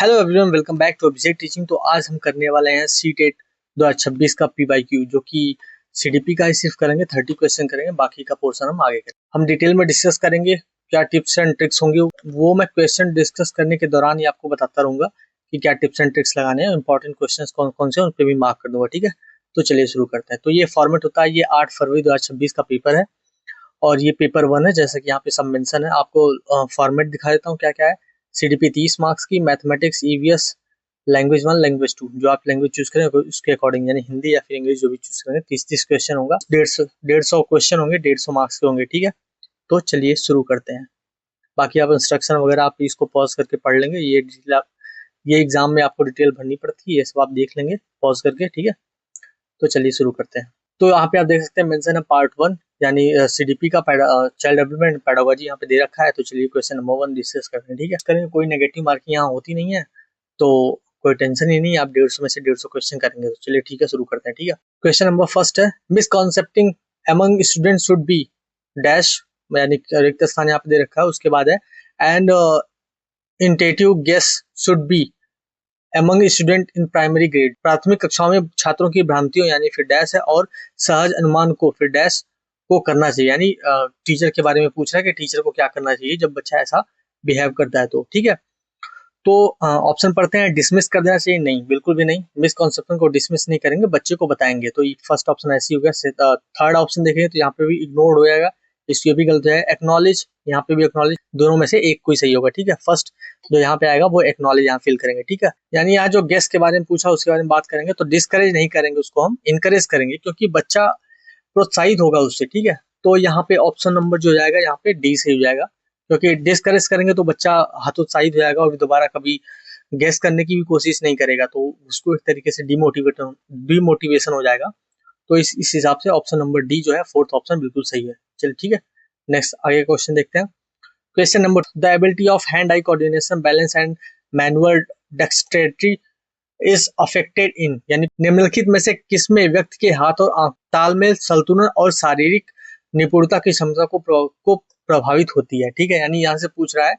Hello everyone, welcome back to Abhishek teaching. तो आज हम करने वाले हैं सीटेट 2026 का पीवाईक्यू, जो कि सीडीपी का ही सिर्फ करेंगे। 30 क्वेश्चन करेंगे, बाकी का पोर्शन हम आगे करेंगे। हम डिटेल में डिस्कस करेंगे क्या टिप्स एंड ट्रिक्स होंगे, वो मैं क्वेश्चन डिस्कस करने के दौरान ही आपको बताता रहूंगा कि क्या टिप्स एंड ट्रिक्स लगाने हैं। इंपॉर्टेंट क्वेश्चन कौन कौन से, उन पर भी मार्क कर दूंगा। ठीक है, तो चलिए शुरू करते हैं। तो ये फॉर्मेट होता है, ये 8 फरवरी 2026 का पेपर है और ये पेपर 1 है। जैसा कि यहाँ पे सब मेंशन है, आपको फॉर्मेट दिखा देता हूँ क्या क्या है। सीडीपी 30 मार्क्स की, मैथमेटिक्स, ईवीएस, लैंग्वेज 1, लैंग्वेज 2, जो आप लैंग्वेज चूज करें उसके अकॉर्डिंग, यानी हिंदी या फिर इंग्लिश जो भी चूज करें। 30 क्वेश्चन होगा, 150 क्वेश्चन होंगे, 150 मार्क्स के होंगे। ठीक है, तो चलिए शुरू करते हैं। बाकी आप इंस्ट्रक्शन वगैरह आप इसको पॉज करके पढ़ लेंगे। ये एग्जाम में आपको डिटेल भरनी पड़ती है, ये सब आप देख लेंगे पॉज करके। ठीक है, तो चलिए शुरू करते हैं। तो यहाँ पे आप देख सकते हैं मेंशन है पार्ट 1, यानी सीडीपी का चाइल्ड डेवलपमेंट पेडागोजी यहाँ पे दे रखा है। तो चलिए क्वेश्चन नंबर 1 डिस्कस करते हैं। ठीक है, करेंगे, कोई नेगेटिव मार्किंग यहाँ होती नहीं है, तो कोई टेंशन ही नहीं। आप 150 में से 150 क्वेश्चन करेंगे। तो चलिए ठीक है, शुरू करते हैं। ठीक है, क्वेश्चन नंबर फर्स्ट है, misconcepting among student should be dash, यानी रिक्त स्थान यहाँ पे दे रखा है। उसके बाद है and intuitive guess should be among student in primary grade, प्राथमिक कक्षाओं में छात्रों की भ्रांतियों यानी फिर डैश है, और सहज अनुमान को फिर डैश को करना चाहिए। यानी टीचर के बारे में पूछ रहा है कि टीचर को क्या करना चाहिए जब बच्चा ऐसा बिहेव करता है। तो ठीक है, तो ऑप्शन पढ़ते हैं। डिसमिस कर देना चाहिए? नहीं, बिल्कुल भी नहीं। मिसकॉन्सेप्शन को डिसमिस नहीं करेंगे, बच्चे को बताएंगे। तो फर्स्ट ऑप्शन ऐसी हो गया। थर्ड ऑप्शन देखेंगे तो यहाँ पे भी इग्नोर हो जाएगा, इसलिए भी गलत है। एक्नॉलेज, यहाँ पे भी एक्नॉलेज, दोनों में से एक कोई सही होगा। ठीक है, फर्स्ट जो यहाँ पे आएगा वो एक्नॉलेज यहाँ फिल करेंगे। ठीक है, यानी यहाँ जो गेस्ट के बारे में पूछा उसके बारे में बात करेंगे, तो डिस्करेज नहीं करेंगे, उसको हम इनकरेज करेंगे, क्योंकि बच्चा प्रोत्साहित होगा उससे। ठीक है, तो यहाँ पे ऑप्शन नंबर जो जाएगा यहाँ पे डी सही हो जाएगा, क्योंकि डिस्करेज करेंगे तो बच्चा हतोत्साहित हो जाएगा और दोबारा कभी गेस करने की भी कोशिश नहीं करेगा, तो उसको एक तरीके से डिमोटिवेशन हो जाएगा। तो इस हिसाब से ऑप्शन नंबर डी जो है, फोर्थ ऑप्शन, बिल्कुल सही है। चलिए ठीक है, नेक्स्ट आगे क्वेश्चन देखते हैं। Question number, the ability of hand eye coordination, balance and manual dexterity is affected in, यानी निम्नलिखित में से किसमें व्यक्ति के हाथ और आंख तालमेल, संतुलन और शारीरिक निपुणता की क्षमता को प्रभावित होती है। ठीक है, यानी यहाँ से पूछ रहा है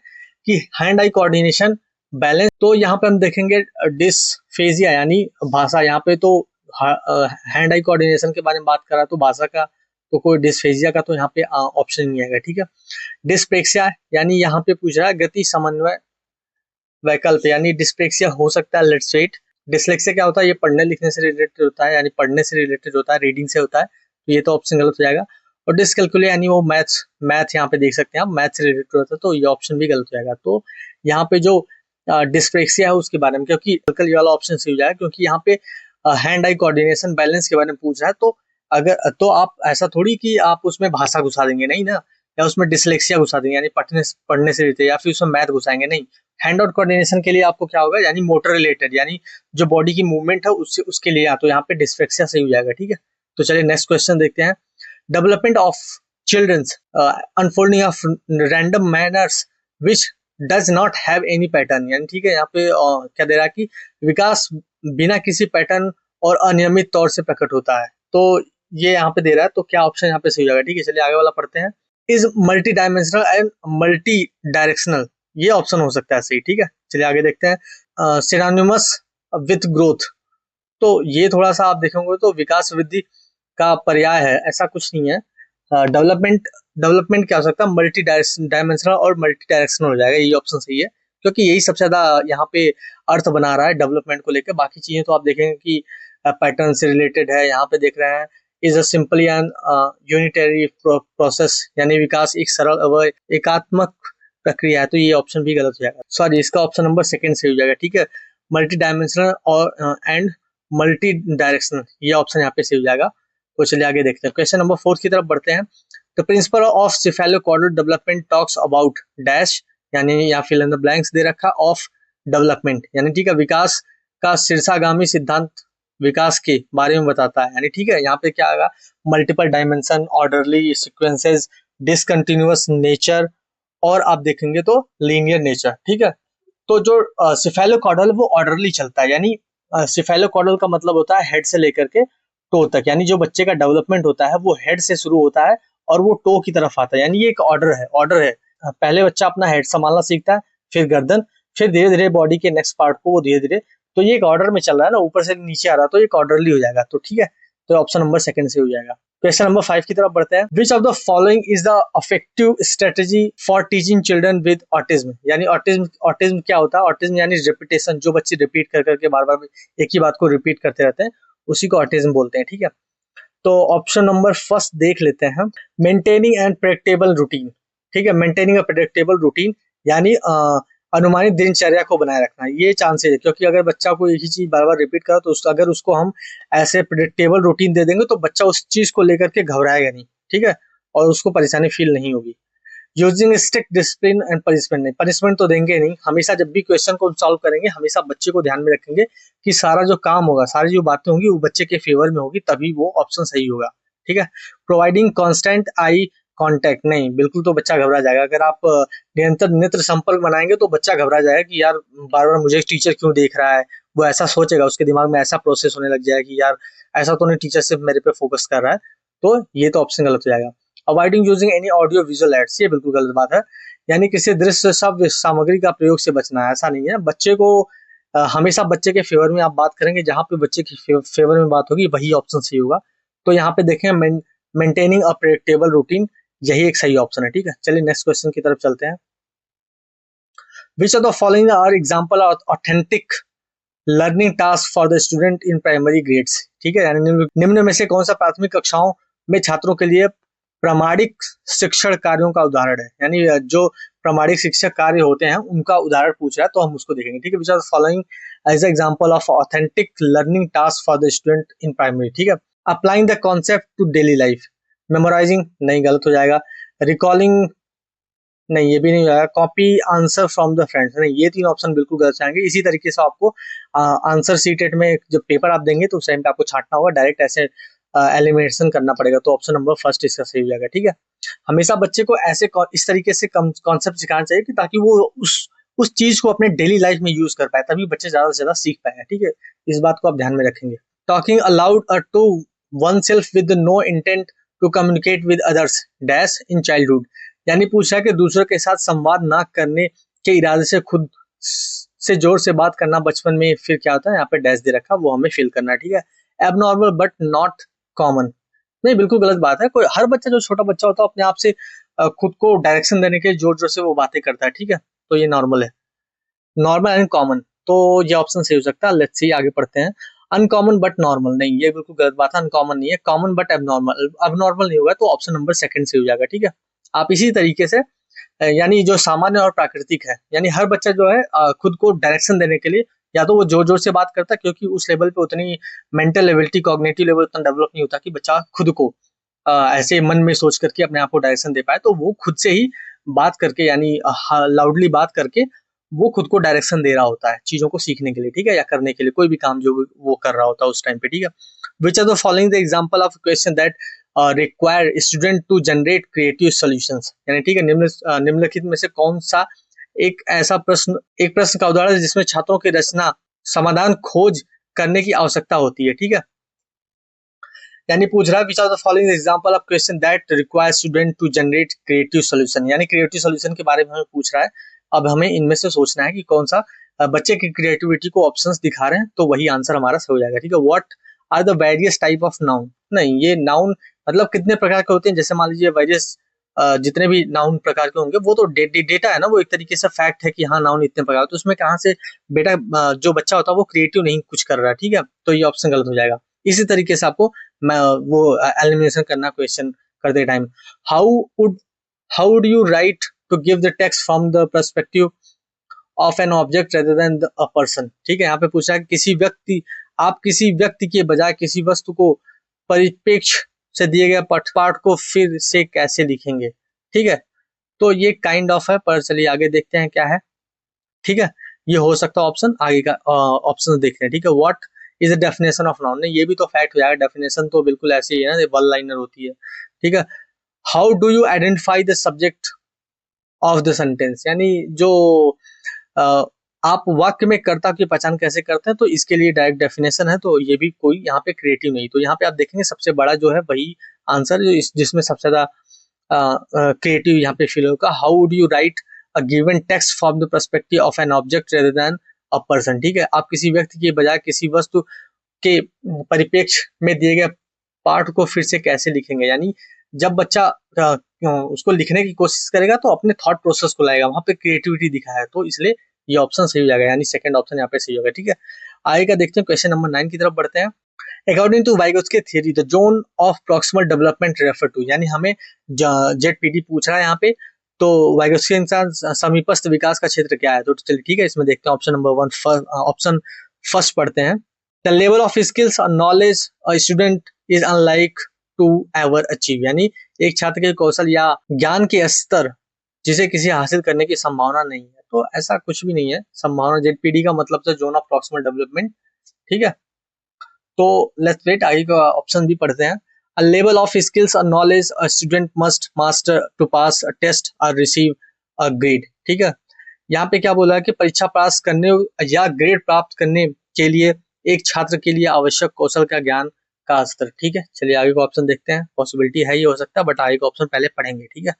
कि हैंड आई कोऑर्डिनेशन, बैलेंस, तो यहाँ पे हम देखेंगे डिस्फेजिया यानी भाषा। यहाँ पे तो हैंड आई कोऑर्डिनेशन के बारे में बात कर रहा है, तो भाषा का तो कोई डिस्फेजिया का तो यहाँ पे ऑप्शन नहीं आएगा। ठीक है, डिस्प्रेक्सिया, यानी यहाँ पे पूछ रहा है गति समन्वय वैकल्प, यानी डिस्प्रेक्सिया हो सकता है। Let's wait. डिसलेक्सिया क्या होता है? ये पढ़ने लिखने से रिलेटेड होता है, यानी पढ़ने से रिलेटेड होता है, रीडिंग से होता है, तो ये तो ऑप्शन गलत हो जाएगा। और डिसकैलकुले, यानी वो मैथ यहाँ पे देख सकते हैं आप, मैथ से रिलेटेड होता है, तो ये ऑप्शन भी गलत हो जाएगा। तो यहाँ पे जो डिस्प्रेक्सिया है उसके बारे में, क्योंकि ये वाला ऑप्शन सही हो जाएगा, क्योंकि यहाँ पे हैंड आई कोऑर्डिनेशन, बैलेंस के बारे में पूछ रहा है। तो अगर तो आप ऐसा थोड़ी कि आप उसमें भाषा घुसा देंगे, नहीं ना, या उसमें डिसलेक्सिया घुसा देंगे, यानी पढ़ने से रिलेटेड, या फिर उसमें मैथ घुसाएंगे, नहीं। हैंड आउट कोऑर्डिनेशन के लिए आपको क्या होगा, यानी मोटर रिलेटेड, यानी जो बॉडी की मूवमेंट है उससे उसके लिए, तो यहाँ पे डिस्पेक्सिया सही हो जाएगा। ठीक है, तो चलिए नेक्स्ट क्वेश्चन देखते हैं। Development of children's unfolding of random manners which does not have any pattern, यानी ठीक है, यहाँ पे क्या दे रहा है कि विकास बिना किसी पैटर्न और अनियमित तौर से प्रकट होता है। तो ये यहाँ पे दे रहा है, तो क्या ऑप्शन यहाँ पे सही हो जाएगा? ठीक है, चलिए आगे वाला पढ़ते हैं। Is multi dimensional and multi directional, ये ऑप्शन हो सकता है सही। ठीक है, चलिए आगे देखते हैं। सिनोनिमस विथ ग्रोथ, तो ये थोड़ा सा आप देखेंगे तो विकास वृद्धि का पर्याय है, ऐसा कुछ नहीं है। डेवलपमेंट क्या हो सकता है? मल्टी डायमेंशनल और मल्टी डायरेक्शनल हो जाएगा, ये ऑप्शन सही है, क्योंकि यही सबसे ज्यादा यहाँ पे अर्थ बना रहा है डेवलपमेंट को लेकर। बाकी चीजें तो आप देखेंगे कि पैटर्न से रिलेटेड है। यहाँ पे देख रहे हैं is a simply and unitary process, यानी विकास एक सरल एकात्मक प्रक्रिया है, तो ये ऑप्शन भी गलत हो जाएगा। सॉरी, इसका ऑप्शन नंबर सेकंड सही हो जाएगा। ठीक है, मल्टी डायमेंशनल और एंड मल्टी डायरेक्शनल, ये ऑप्शन यहाँ पे सही हो जाएगा। तो चलिए आगे देखते हैं। क्वेश्चन नंबर 4 की तरफ बढ़ते हैं। The principle of cephalocaudal development talks about dash, यानी यहाँ फिल इन द ब्लैंक्स दे रखा, ऑफ डेवलपमेंट, यानी ठीक है, विकास का शीर्षागामी सिद्धांत विकास के बारे में बताता है, यानी ठीक है, यहाँ पे क्या आएगा? Multiple dimension, orderly sequences, discontinuous nature, और आप देखेंगे तो लीनियर नेचर। ठीक है, तो जो सिफेलोकॉर्डल वो ऑर्डरली चलता है, यानी सिफेलोकॉर्डल का मतलब होता है हेड से लेकर के टो तक, यानी जो बच्चे का डेवलपमेंट होता है वो हेड से शुरू होता है और वो टो की तरफ आता है, यानी ये एक ऑर्डर है। पहले बच्चा अपना हेड संभालना सीखता है, फिर गर्दन, फिर धीरे धीरे बॉडी के नेक्स्ट पार्ट को वो धीरे धीरे, तो ये एक ऑर्डर में चल रहा है ना, ऊपर से नीचे आ रहा है, तो एक ऑर्डरली हो जाएगा। तो ठीक है, तो ऑप्शन नंबर सेकंड से हो जाएगा। क्वेश्चन नंबर 5 की तरफ बढ़ते हैं। Which of the following is the effective strategy for teaching children with autism. यानी ऑटिज्म क्या होता है? ऑटिज्म यानी रिपीटेशन, जो बच्चे रिपीट कर करके बार बार एक ही बात को रिपीट करते रहते हैं, उसी को ऑटिज्म बोलते हैं। ठीक है, तो ऑप्शन नंबर फर्स्ट देख लेते हैं हम, मेंटेनिंग एंड प्रेडिक्टेबल रूटीन। ठीक है, मेंटेनिंग अ प्रेडिक्टेबल रूटीन यानी अनुमानित दिनचर्या को बनाए रखना, ये चांसेस है, क्योंकि अगर बच्चा को एक ही चीज बार बार रिपीट करो तो अगर उसको हम ऐसे प्रेडिक्टेबल रूटीन दे देंगे तो बच्चा उस चीज को लेकर के घबराएगा नहीं। ठीक है, और उसको परेशानी फील नहीं होगी। Using strict discipline and punishment, नहीं पनिशमेंट तो देंगे नहीं, हमेशा जब भी क्वेश्चन को सॉल्व करेंगे हमेशा बच्चे को ध्यान में रखेंगे कि सारा जो काम होगा, सारी जो बातें होंगी वो बच्चे के फेवर में होगी, तभी वो ऑप्शन सही होगा। ठीक है, प्रोवाइडिंग कांस्टेंट आई कांटेक्ट, नहीं बिल्कुल, तो बच्चा घबरा जाएगा। अगर आप निरंतर नेत्र संपर्क बनाएंगे तो बच्चा घबरा जाएगा कि यार बार बार मुझे टीचर क्यों देख रहा है, वो ऐसा सोचेगा, उसके दिमाग में ऐसा प्रोसेस होने लग जाएगा कि यार ऐसा तो नहीं, टीचर सिर्फ मेरे पे फोकस कर रहा है, तो ये तो ऑप्शन गलत हो जाएगा। Avoiding using any audio visual aids, ये बिल्कुल गलत बात है, यानी किसी दृश्य शब्द सामग्री का प्रयोग से बचना है, ऐसा नहीं है। बच्चे को हमेशा बच्चे के फेवर में आप बात करेंगे, जहां पे बच्चे के फेवर में बात होगी वही ऑप्शन सही होगा। तो यहाँ पे देखें मेंटेनिंग अ प्रेडिक्टेबल रूटीन, यही एक सही ऑप्शन है। ठीक है, चलिए नेक्स्ट क्वेश्चन की तरफ चलते हैं। Which of the following are example of authentic learning task for the student in primary grades. ठीक है, यानी निम्न में से कौन सा प्राथमिक कक्षाओं में छात्रों के लिए प्रामाणिक शिक्षण कार्यों का उदाहरण है, यानी जो प्रामाणिक शिक्षक कार्य होते हैं उनका उदाहरण पूछ रहा है, तो हम उसको देखेंगे। ठीक है, which are following as example of authentic learning task for the student in primary. ठीक है, applying the concept to daily life, memorising, नहीं गलत हो जाएगा। रिकॉलिंग, नहीं ये भी नहीं होगा। Copy answer from the friends, नहीं, ये तीन ऑप्शन बिल्कुल गलत जाएंगे। इसी तरीके से आपको आंसर सीटेट में जब पेपर आप देंगे तो उस टाइम पे आपको छांटना होगा, डायरेक्ट ऐसे एलिमिनेशन करना पड़ेगा, तो ऑप्शन नंबर फर्स्ट इसका सही हो जाएगा। ठीक है, हमेशा बच्चे को ऐसे इस तरीके से कॉन्सेप्ट सिखाना चाहिए कि ताकि वो उस चीज को अपने डेली लाइफ में यूज कर पाए, तभी बच्चे ज्यादा से ज्यादा सीख पाए। ठीक है, इस बात को आप ध्यान में रखेंगे। Talking aloud to one self with no intent to communicate with others dash in childhood, यानी पूछा है कि दूसरों के साथ संवाद ना करने के इरादे से खुद से जोर से बात करना बचपन में, फिर क्या होता है, यहाँ पे डैश दे रखा, वो हमें फिल करना है। ठीक है, एबनॉर्मल बट नॉट कॉमन, नहीं बिल्कुल गलत बात है। कोई हर बच्चा, जो छोटा बच्चा होता है, अपने आप से खुद को डायरेक्शन देने के जोर जोर से वो बातें करता है। ठीक है, तो ये नॉर्मल है। नॉर्मल एंड कॉमन, तो ये ऑप्शन सही हो सकता है। लेट्स सी, आगे पढ़ते हैं। अनकॉमन बट नॉर्मल, नहीं ये बिल्कुल गलत बात है, अनकॉमन नहीं है। कॉमन बट एबनॉर्मल, एबनॉर्मल नहीं होगा, तो ऑप्शन नंबर सेकंड से हो जाएगा। ठीक है, आप इसी तरीके से यानी जो सामान्य और प्राकृतिक है, यानी हर बच्चा जो है खुद को डायरेक्शन देने के लिए या तो वो जोर जोर से बात करता है, क्योंकि उस लेवल पे उतनी मेंटल लेवल्टी, कॉग्निटिव लेवल उतना डेवलप नहीं होता कि बच्चा खुद को ऐसे मन में सोच करके अपने आप को डायरेक्शन दे पाए, तो वो खुद से ही बात करके, यानी लाउडली बात करके वो खुद को डायरेक्शन दे रहा होता है चीजों को सीखने के लिए। ठीक है, या करने के लिए, कोई भी काम जो वो कर रहा होता है उस टाइम पे। ठीक है, which are the following the example of question that require student to generate creative solutions, यानी ठीक है, निम्नलिखित में से कौन सा एक ऐसा प्रश्न का उदाहरण है जिसमें छात्रों की रचना समाधान खोज करने की आवश्यकता होती है। ठीक है, यानी पूछ रहा है which are the following example of question that require student to generate creative solution, यानी क्रिएटिव सॉल्यूशन के बारे में हमें पूछ रहा है। अब हमें इनमें से सोचना है कि कौन सा बच्चे की क्रिएटिविटी को ऑप्शंस दिखा रहे हैं, तो वही आंसर हमारा सही हो जाएगा। ठीक है, what are the various type of noun, नहीं ये नाउन मतलब कितने प्रकार के होते हैं, जैसे मान लीजिए वेरियस जितने भी नाउन प्रकार के होंगे वो तो डेटा है ना, वो एक तरीके से फैक्ट है कि हाँ नाउन इतने प्रकार, तो उसमें कहाँ से बेटा जो बच्चा होता है वो क्रिएटिव नहीं कुछ कर रहा है। ठीक है, तो ये ऑप्शन गलत हो जाएगा। इसी तरीके से आपको वो एलिमिनेशन करना क्वेश्चन करते time. How would you write to give the text from the perspective of an object rather than a person. ठीक है, यहाँ पे पूछा है आप किसी व्यक्ति के बजाय किसी वस्तु को परिप्रेक्ष्य से दिए गए पाठ को फिर से कैसे लिखेंगे। ठीक है, तो ये काइंड ऑफ है, पर चलिए आगे देखते हैं क्या है। ठीक है, ये हो सकता है ऑप्शन, आगे का ऑप्शन देखते हैं। ठीक है, what is the definition of noun, ये भी तो फैक्ट हो जाएगा, डेफिनेशन तो बिल्कुल ऐसे ही है ना, वन लाइनर होती है। ठीक है, how do you identify the subject of the sentence, यानी जो आप वाक्य में कर्ता की पहचान कैसे करते हैं, तो इसके लिए डायरेक्ट डेफिनेशन है, तो ये भी कोई यहाँ पे क्रिएटिव नहीं। तो यहाँ पे आप देखेंगे सबसे बड़ा जो है वही आंसर, जिसमें सबसे ज्यादा क्रिएटिव यहाँ पे फील होगा। How would you right a given text from the perspective of an object rather than a person. ठीक है, आप किसी व्यक्ति के बजाय किसी वस्तु के परिप्रेक्ष्य में दिए गए पाठ को फिर से कैसे लिखेंगे। यानी जब बच्चा उसको लिखने की कोशिश करेगा तो अपने थॉट प्रोसेस को लाएगा, वहां पे क्रिएटिविटी दिखा है, तो इसलिए ये ऑप्शन सही हो जाएगा, यानी सेकंड ऑप्शन यहाँ पे सही होगा। ठीक है, आगे का देखते हैं, क्वेश्चन नंबर 9 की तरफ बढ़ते हैं। According to Vygotsky theory the zone of proximal development refer to, यानी हमें जेडपीडी पूछ रहा है यहाँ पे, तो वाइगोत्स्की के अनुसार समीपस्थ विकास का क्षेत्र क्या है। तो चलिए ठीक है, इसमें देखते हैं ऑप्शन नंबर 1, ऑप्शन फर्स्ट पढ़ते हैं। द लेवल ऑफ स्किल्स और knowledge a student is unlike to ever achieve, यानी एक छात्र के कौशल या ज्ञान के स्तर जिसे किसी हासिल करने की संभावना नहीं है। तो ऐसा कुछ भी नहीं है संभावना, जेडपीडी का मतलब है जोन ऑफ प्रॉक्सिमल डेवलपमेंट। ठीक है, तो लेट्स वेट, आगे का ऑप्शन भी पढ़ते हैं। अ लेवल ऑफ स्किल्स और knowledge a student must master to pass a test और रिसीव अ ग्रेड। ठीक है, यहाँ पे क्या बोला है कि परीक्षा पास करने या ग्रेड प्राप्त करने के लिए एक छात्र के लिए आवश्यक कौशल का ज्ञान का स्तर। ठीक है, चलिए आगे का ऑप्शन देखते हैं, पॉसिबिलिटी है ये हो सकता है, बट आगे का ऑप्शन पहले पढ़ेंगे। ठीक है,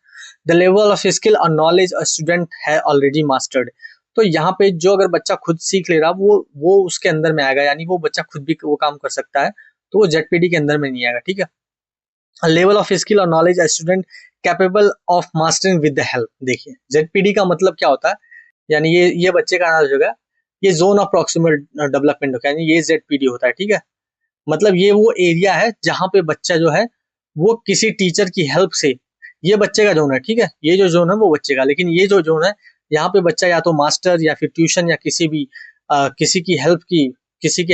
द लेवल ऑफ स्किल और नॉलेज अ स्टूडेंट है ऑलरेडी मास्टर्ड, तो यहाँ पे जो अगर बच्चा खुद सीख ले रहा वो उसके अंदर में आएगा, यानी वो बच्चा खुद भी वो काम कर सकता है, तो वो जेडपीडी के अंदर में नहीं आएगा। ठीक है, लेवल ऑफ स्किल और knowledge a student capable of mastering with the help. देखिए जेडपीडी का मतलब क्या होता है, यानी ये बच्चे का नाम होगा, ये जोन ऑफ प्रॉक्सिमल डेवलपमेंट होता है, यानी ये जेडपीडी होता है। ठीक है, मतलब ये वो एरिया है जहां पे बच्चा जो है वो किसी टीचर की हेल्प से, ये बच्चे का जोन है। ठीक है, ये जो जोन है वो बच्चे का, लेकिन ये जो जोन है यहाँ पे बच्चा या तो मास्टर या फिर ट्यूशन या किसी भी किसी की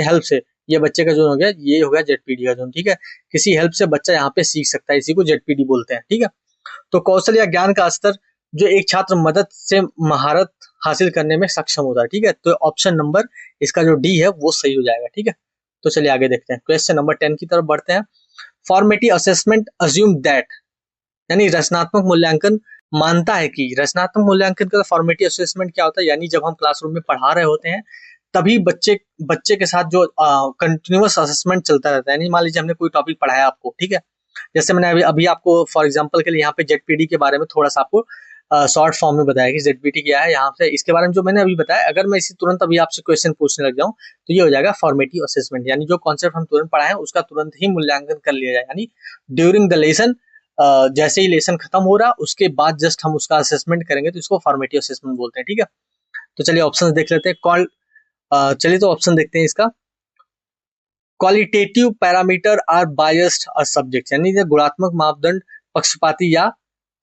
हेल्प से, ये बच्चे का जोन हो गया, ये हो गया जेडपीडी का जोन। ठीक है, किसी हेल्प से बच्चा यहाँ पे सीख सकता है, इसी को जेडपीडी बोलते हैं। ठीक है, तो कौशल या ज्ञान का स्तर जो एक छात्र मदद से महारत हासिल करने में सक्षम होता है। ठीक है, तो ऑप्शन नंबर इसका जो डी है वो सही हो जाएगा। ठीक है, तो चलिए आगे देखते हैं, क्वेश्चन नंबर 10 की तरफ बढ़ते हैं। फॉर्मेटिव असेसमेंट अज्यूम दैट, यानी रचनात्मक मूल्यांकन मानता है कि, रचनात्मक मूल्यांकन का फॉर्मेटिव असेसमेंट क्या होता है, यानी जब हम क्लासरूम में पढ़ा रहे होते हैं तभी बच्चे के साथ जो कंटिन्यूअस असेसमेंट चलता रहता है। यानी मान लीजिए हमने कोई टॉपिक पढ़ाया आपको, ठीक है, जैसे मैंने अभी आपको फॉर एग्जांपल के लिए यहाँ पे जेडपीडी के बारे में थोड़ा सा आपको शॉर्ट फॉर्म में बताया कि जेडपीडी क्या है, यहाँ से इसके बारे में जो मैंने अभी बताया, अगर मैं इसी तुरंत अभी आपसे क्वेश्चन पूछने लग जाऊं तो ये हो जाएगा फॉर्मेटिव असेसमेंट, यानी जो कॉन्सेप्ट हम तुरंत पढ़ाए उसका तुरंत ही मूल्यांकन कर लिया जाए, यानी ड्यूरिंग द लेसन, जैसे ही लेसन खत्म हो रहा उसके बाद जस्ट हम उसका असेसमेंट करेंगे, तो इसको फॉर्मेटिव असेसमेंट बोलते हैं। ठीक है, तो चलिए ऑप्शन देख लेते हैं। चलिए तो ऑप्शन देखते हैं इसका। क्वालिटेटिव पैरामीटर आर बायस्ड और सब्जेक्ट, यानी गुणात्मक मापदंड पक्षपाती या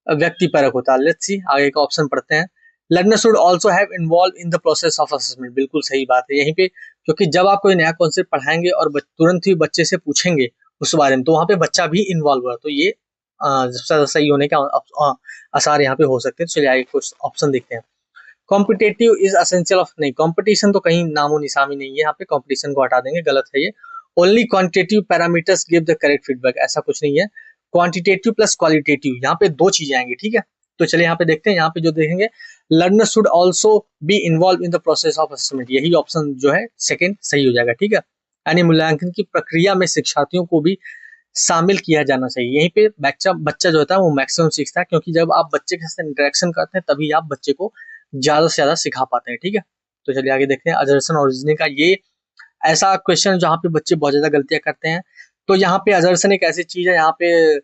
व्यक्तिपरक होता है। लेट्स सी, आगे का ऑप्शन पढ़ते हैं। Learner should also have involve in the process of assessment, बिल्कुल सही बात है यहीं पे, क्योंकि जब आप कोई नया कॉन्सेप्ट पढ़ाएंगे और तुरंत ही बच्चे से पूछेंगे उस बारे में, तो वहां पे बच्चा भी इन्वॉल्व हुआ, तो ये सही होने का आसार यहाँ पे हो सकते हैं। चलिए आगे कुछ ऑप्शन देखते हैं। कॉम्पिटेटिव इज असेंशियल ऑफ, नहीं कंपटीशन तो कहीं नामो निशानी नहीं है, यहाँ पे कंपटीशन को हटा देंगे, गलत है ये। Only quantitative parameters give the correct feedback, ऐसा कुछ नहीं है, क्वांटिटेटिव प्लस क्वालिटेटिव, यहाँ पे दो चीजें आएंगी। ठीक है, तो चलिए यहाँ पे देखते हैं, यहाँ पे जो देखेंगे learner should also be involve in the process of assessment, यही ऑप्शन जो है सेकंड सही हो जाएगा। ठीक है, यानी मूल्यांकन की प्रक्रिया में शिक्षार्थियों को भी शामिल किया जाना चाहिए। यहीं पे बच्चा जो होता है वो मैक्सिमम सीखता है, क्योंकि जब आप बच्चे के साथ इंटरेक्शन करते हैं तभी आप बच्चे को ज्यादा से ज्यादा सिखा पाते हैं। ठीक है, तो चलिए आगे देखते हैं। अजर्सन और रीजनिंग का ये ऐसा क्वेश्चन जहाँ पे बच्चे बहुत ज्यादा गलतियां करते हैं, तो यहाँ पे अजर्सन एक ऐसी चीज है, यहाँ पे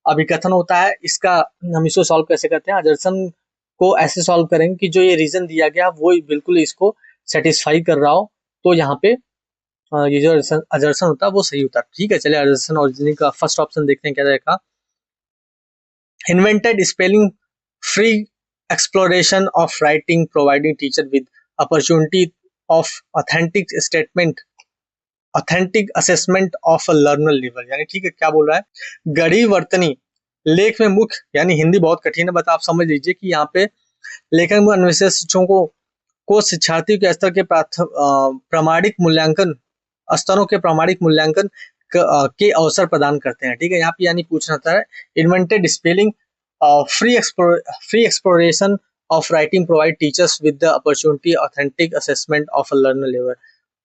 अभिकथन होता है, इसका हम इसको सॉल्व कैसे करते हैं, अजर्सन को ऐसे सॉल्व करेंगे कि जो ये रीजन दिया गया वो बिल्कुल इसको सेटिस्फाई कर रहा हो, तो यहाँ पे ये जो अजर्सन होता है वो सही होता है। ठीक है, चलिए अजर्सन और रीजनिंग का फर्स्ट ऑप्शन देखते हैं क्या रहेगा। Invented spelling free exploration of writing providing teacher with opportunity of authentic assessment of a learner level, यानी ठीक है क्या बोल रहा है, गढ़ी वर्तनी लेख में मुख्य, यानी हिंदी बहुत कठिन है, बता आप समझ लीजिए कि यहाँ पे लेखन में अन्वेषक शिक्षकों को शिक्षार्थियों के स्तर के प्रामाणिक मूल्यांकन स्तरों के प्रामाणिक मूल्यांकन के अवसर प्रदान करते हैं। ठीक है, यहाँ पे यानी पूछना था invented spelling free exploration of writing provide teachers with the opportunity authentic assessment of a learner level,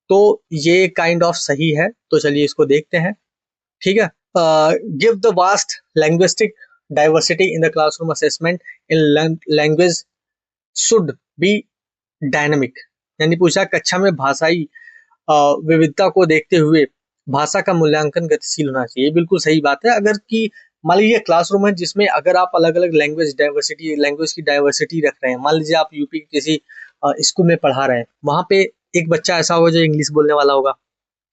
तो ये काइंड ऑफ सही है, तो चलिए इसको देखते हैं। ठीक है, give the vast linguistic diversity in the classroom assessment in language should be dynamic, यानी पूछा कक्षा में भाषाई विविधता को देखते हुए भाषा का मूल्यांकन गतिशील होना चाहिए। बिल्कुल सही बात है। अगर कि मान लीजिए क्लासरूम है जिसमें अगर आप अलग अलग लैंग्वेज की डाइवर्सिटी रख रहे हैं, मान लीजिए आप यूपी के किसी स्कूल में पढ़ा रहे हैं, वहां पे एक बच्चा ऐसा होगा जो इंग्लिश बोलने वाला होगा,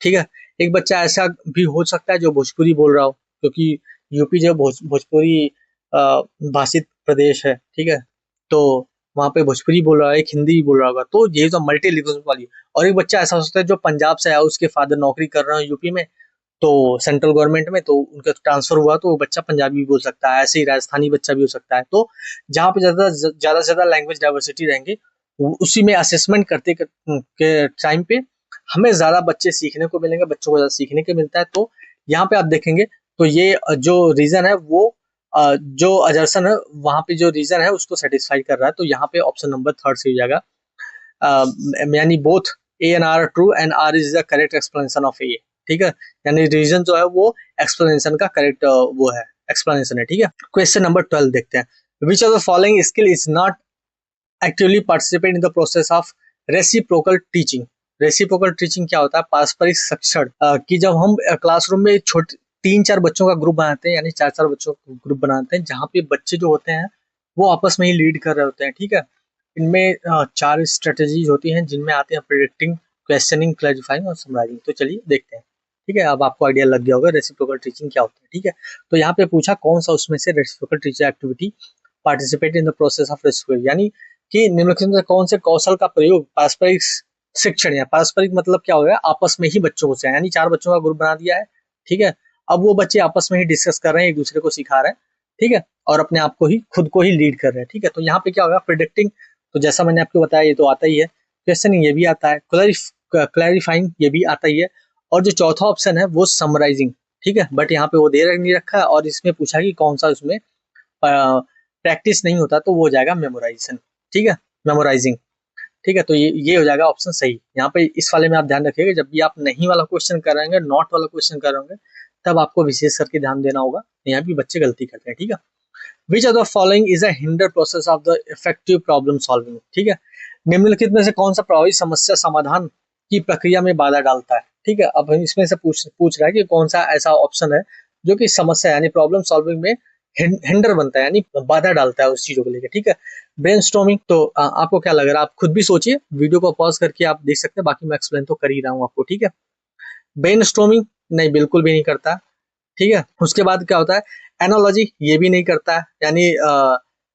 ठीक है, एक बच्चा ऐसा भी हो सकता है जो भोजपुरी बोल रहा हो, क्योंकि यूपी जो भोजपुरी भाषित प्रदेश है, ठीक है, तो वहाँ पे भोजपुरी बोल रहा है, एक हिंदी भी बोल रहा होगा, तो ये तो मल्टी लिंग्विल वाली। और एक बच्चा ऐसा हो सकता है जो पंजाब से आया, उसके फादर नौकरी कर रहे हैं यूपी में, तो सेंट्रल गवर्नमेंट में, तो उनका ट्रांसफर हुआ तो वो बच्चा पंजाबी भी बोल सकता है, ऐसे ही राजस्थानी बच्चा भी हो सकता है। तो जहाँ पे ज्यादा से ज्यादा लैंग्वेज डाइवर्सिटी रहेंगे, उसी में असेसमेंट करते के टाइम पे हमें ज्यादा बच्चे सीखने को मिलेंगे, बच्चों को ज्यादा सीखने को मिलता है। तो यहाँ पे आप देखेंगे तो ये जो रीजन है वो जो अजर्सन है वहां पे जो रीजन है उसको सेटिस्फाई कर रहा है। तो यहाँ पे ऑप्शन नंबर थर्ड से हो जाएगा, यानी both A and R true and R is the correct explanation of A, ठीक है, यानी रीजन जो है वो एक्सप्लेनेशन का करेक्ट वो है, एक्सप्लेनेशन है, ठीक है। क्वेश्चन नंबर 12 देखते हैं, which of the following skill is not actively participate in the process of reciprocal teaching. Reciprocal teaching क्या होता है? पारस्परिक शिक्षण कि जब हम क्लासरूम में छोटे 3-4 बच्चों का ग्रुप बनाते हैं, यानी 4-4 बच्चों का ग्रुप बनाते हैं, जहाँ पे बच्चे जो होते हैं वो आपस में ही लीड कर रहे होते हैं, ठीक है। इनमें 4 स्ट्रेटेजीज होती हैं जिनमें आते हैं प्रेडिक्टिंग, क्वेश्चनिंग, क्लैरिफाइंग और समराइजिंग। तो चलिए देखते हैं, ठीक है, अब आपको आइडिया लग गया होगा रेसिप्रोकल टीचिंग क्या होता है, ठीक है। तो यहाँ पे पूछा कौन सा उसमें से reciprocal teaching activity participate in the process of reciprocal, यानी कि निम्नलिखित में कौन से कौशल का प्रयोग पारस्परिक शिक्षण, या पारस्परिक मतलब क्या हो गया, आपस में ही बच्चों को से, यानी 4 बच्चों का ग्रुप बना दिया है, ठीक है, अब वो बच्चे आपस में ही डिस्कस कर रहे हैं, एक दूसरे को सिखा रहे हैं, ठीक है, और अपने आप को ही खुद को ही लीड कर रहे हैं, ठीक है। तो यहाँ पे क्या होगा, प्रिडिक्टिंग, तो जैसा मैंने आपको बताया ये तो आता ही है, क्वेश्चनिंग ये भी आता है, क्लैरिफाइंग ये भी आता ही है, और जो चौथा ऑप्शन है वो समराइजिंग, ठीक है, बट यहाँ पे वो दे नहीं रखा है, और इसमें पूछा कि कौन सा उसमें प्रैक्टिस नहीं होता, तो वो हो जाएगा मेमोराइजेशन, ठीक है, मेमोराइजिंग, ठीक है। तो ये हो जाएगा ऑप्शन सही। यहाँ पे इस वाले में आप ध्यान रखिएगा, जब भी आप नहीं वाला क्वेश्चन कर रहे हैं, नॉट वाला क्वेश्चन कर रहे तब आपको विशेष करके ध्यान देना होगा, यहाँ भी बच्चे गलती करते हैं, ठीक है। विच of the following is a hinder process of the effective problem solving, ठीक है, निम्नलिखित में से कौन सा प्रभावी समस्या समाधान की प्रक्रिया में बाधा डालता है, ठीक है। अब इसमें से पूछ रहा है कि कौन सा ऐसा ऑप्शन है जो कि समस्या यानी प्रॉब्लम सॉल्विंग में हिंडर बनता है, यानी बाधा डालता है उस चीजों को लेकर, ठीक है। ब्रेनस्टॉर्मिंग, तो आपको क्या लग रहा है, आप खुद भी सोचिए, वीडियो को पॉज करके आप देख सकते हैं, बाकी मैं एक्सप्लेन तो कर ही रहा हूँ आपको, ठीक है। ब्रेनस्टॉर्मिंग नहीं, बिल्कुल भी नहीं करता, ठीक है। उसके बाद क्या होता है, एनालॉजी ये भी नहीं करता है, यानी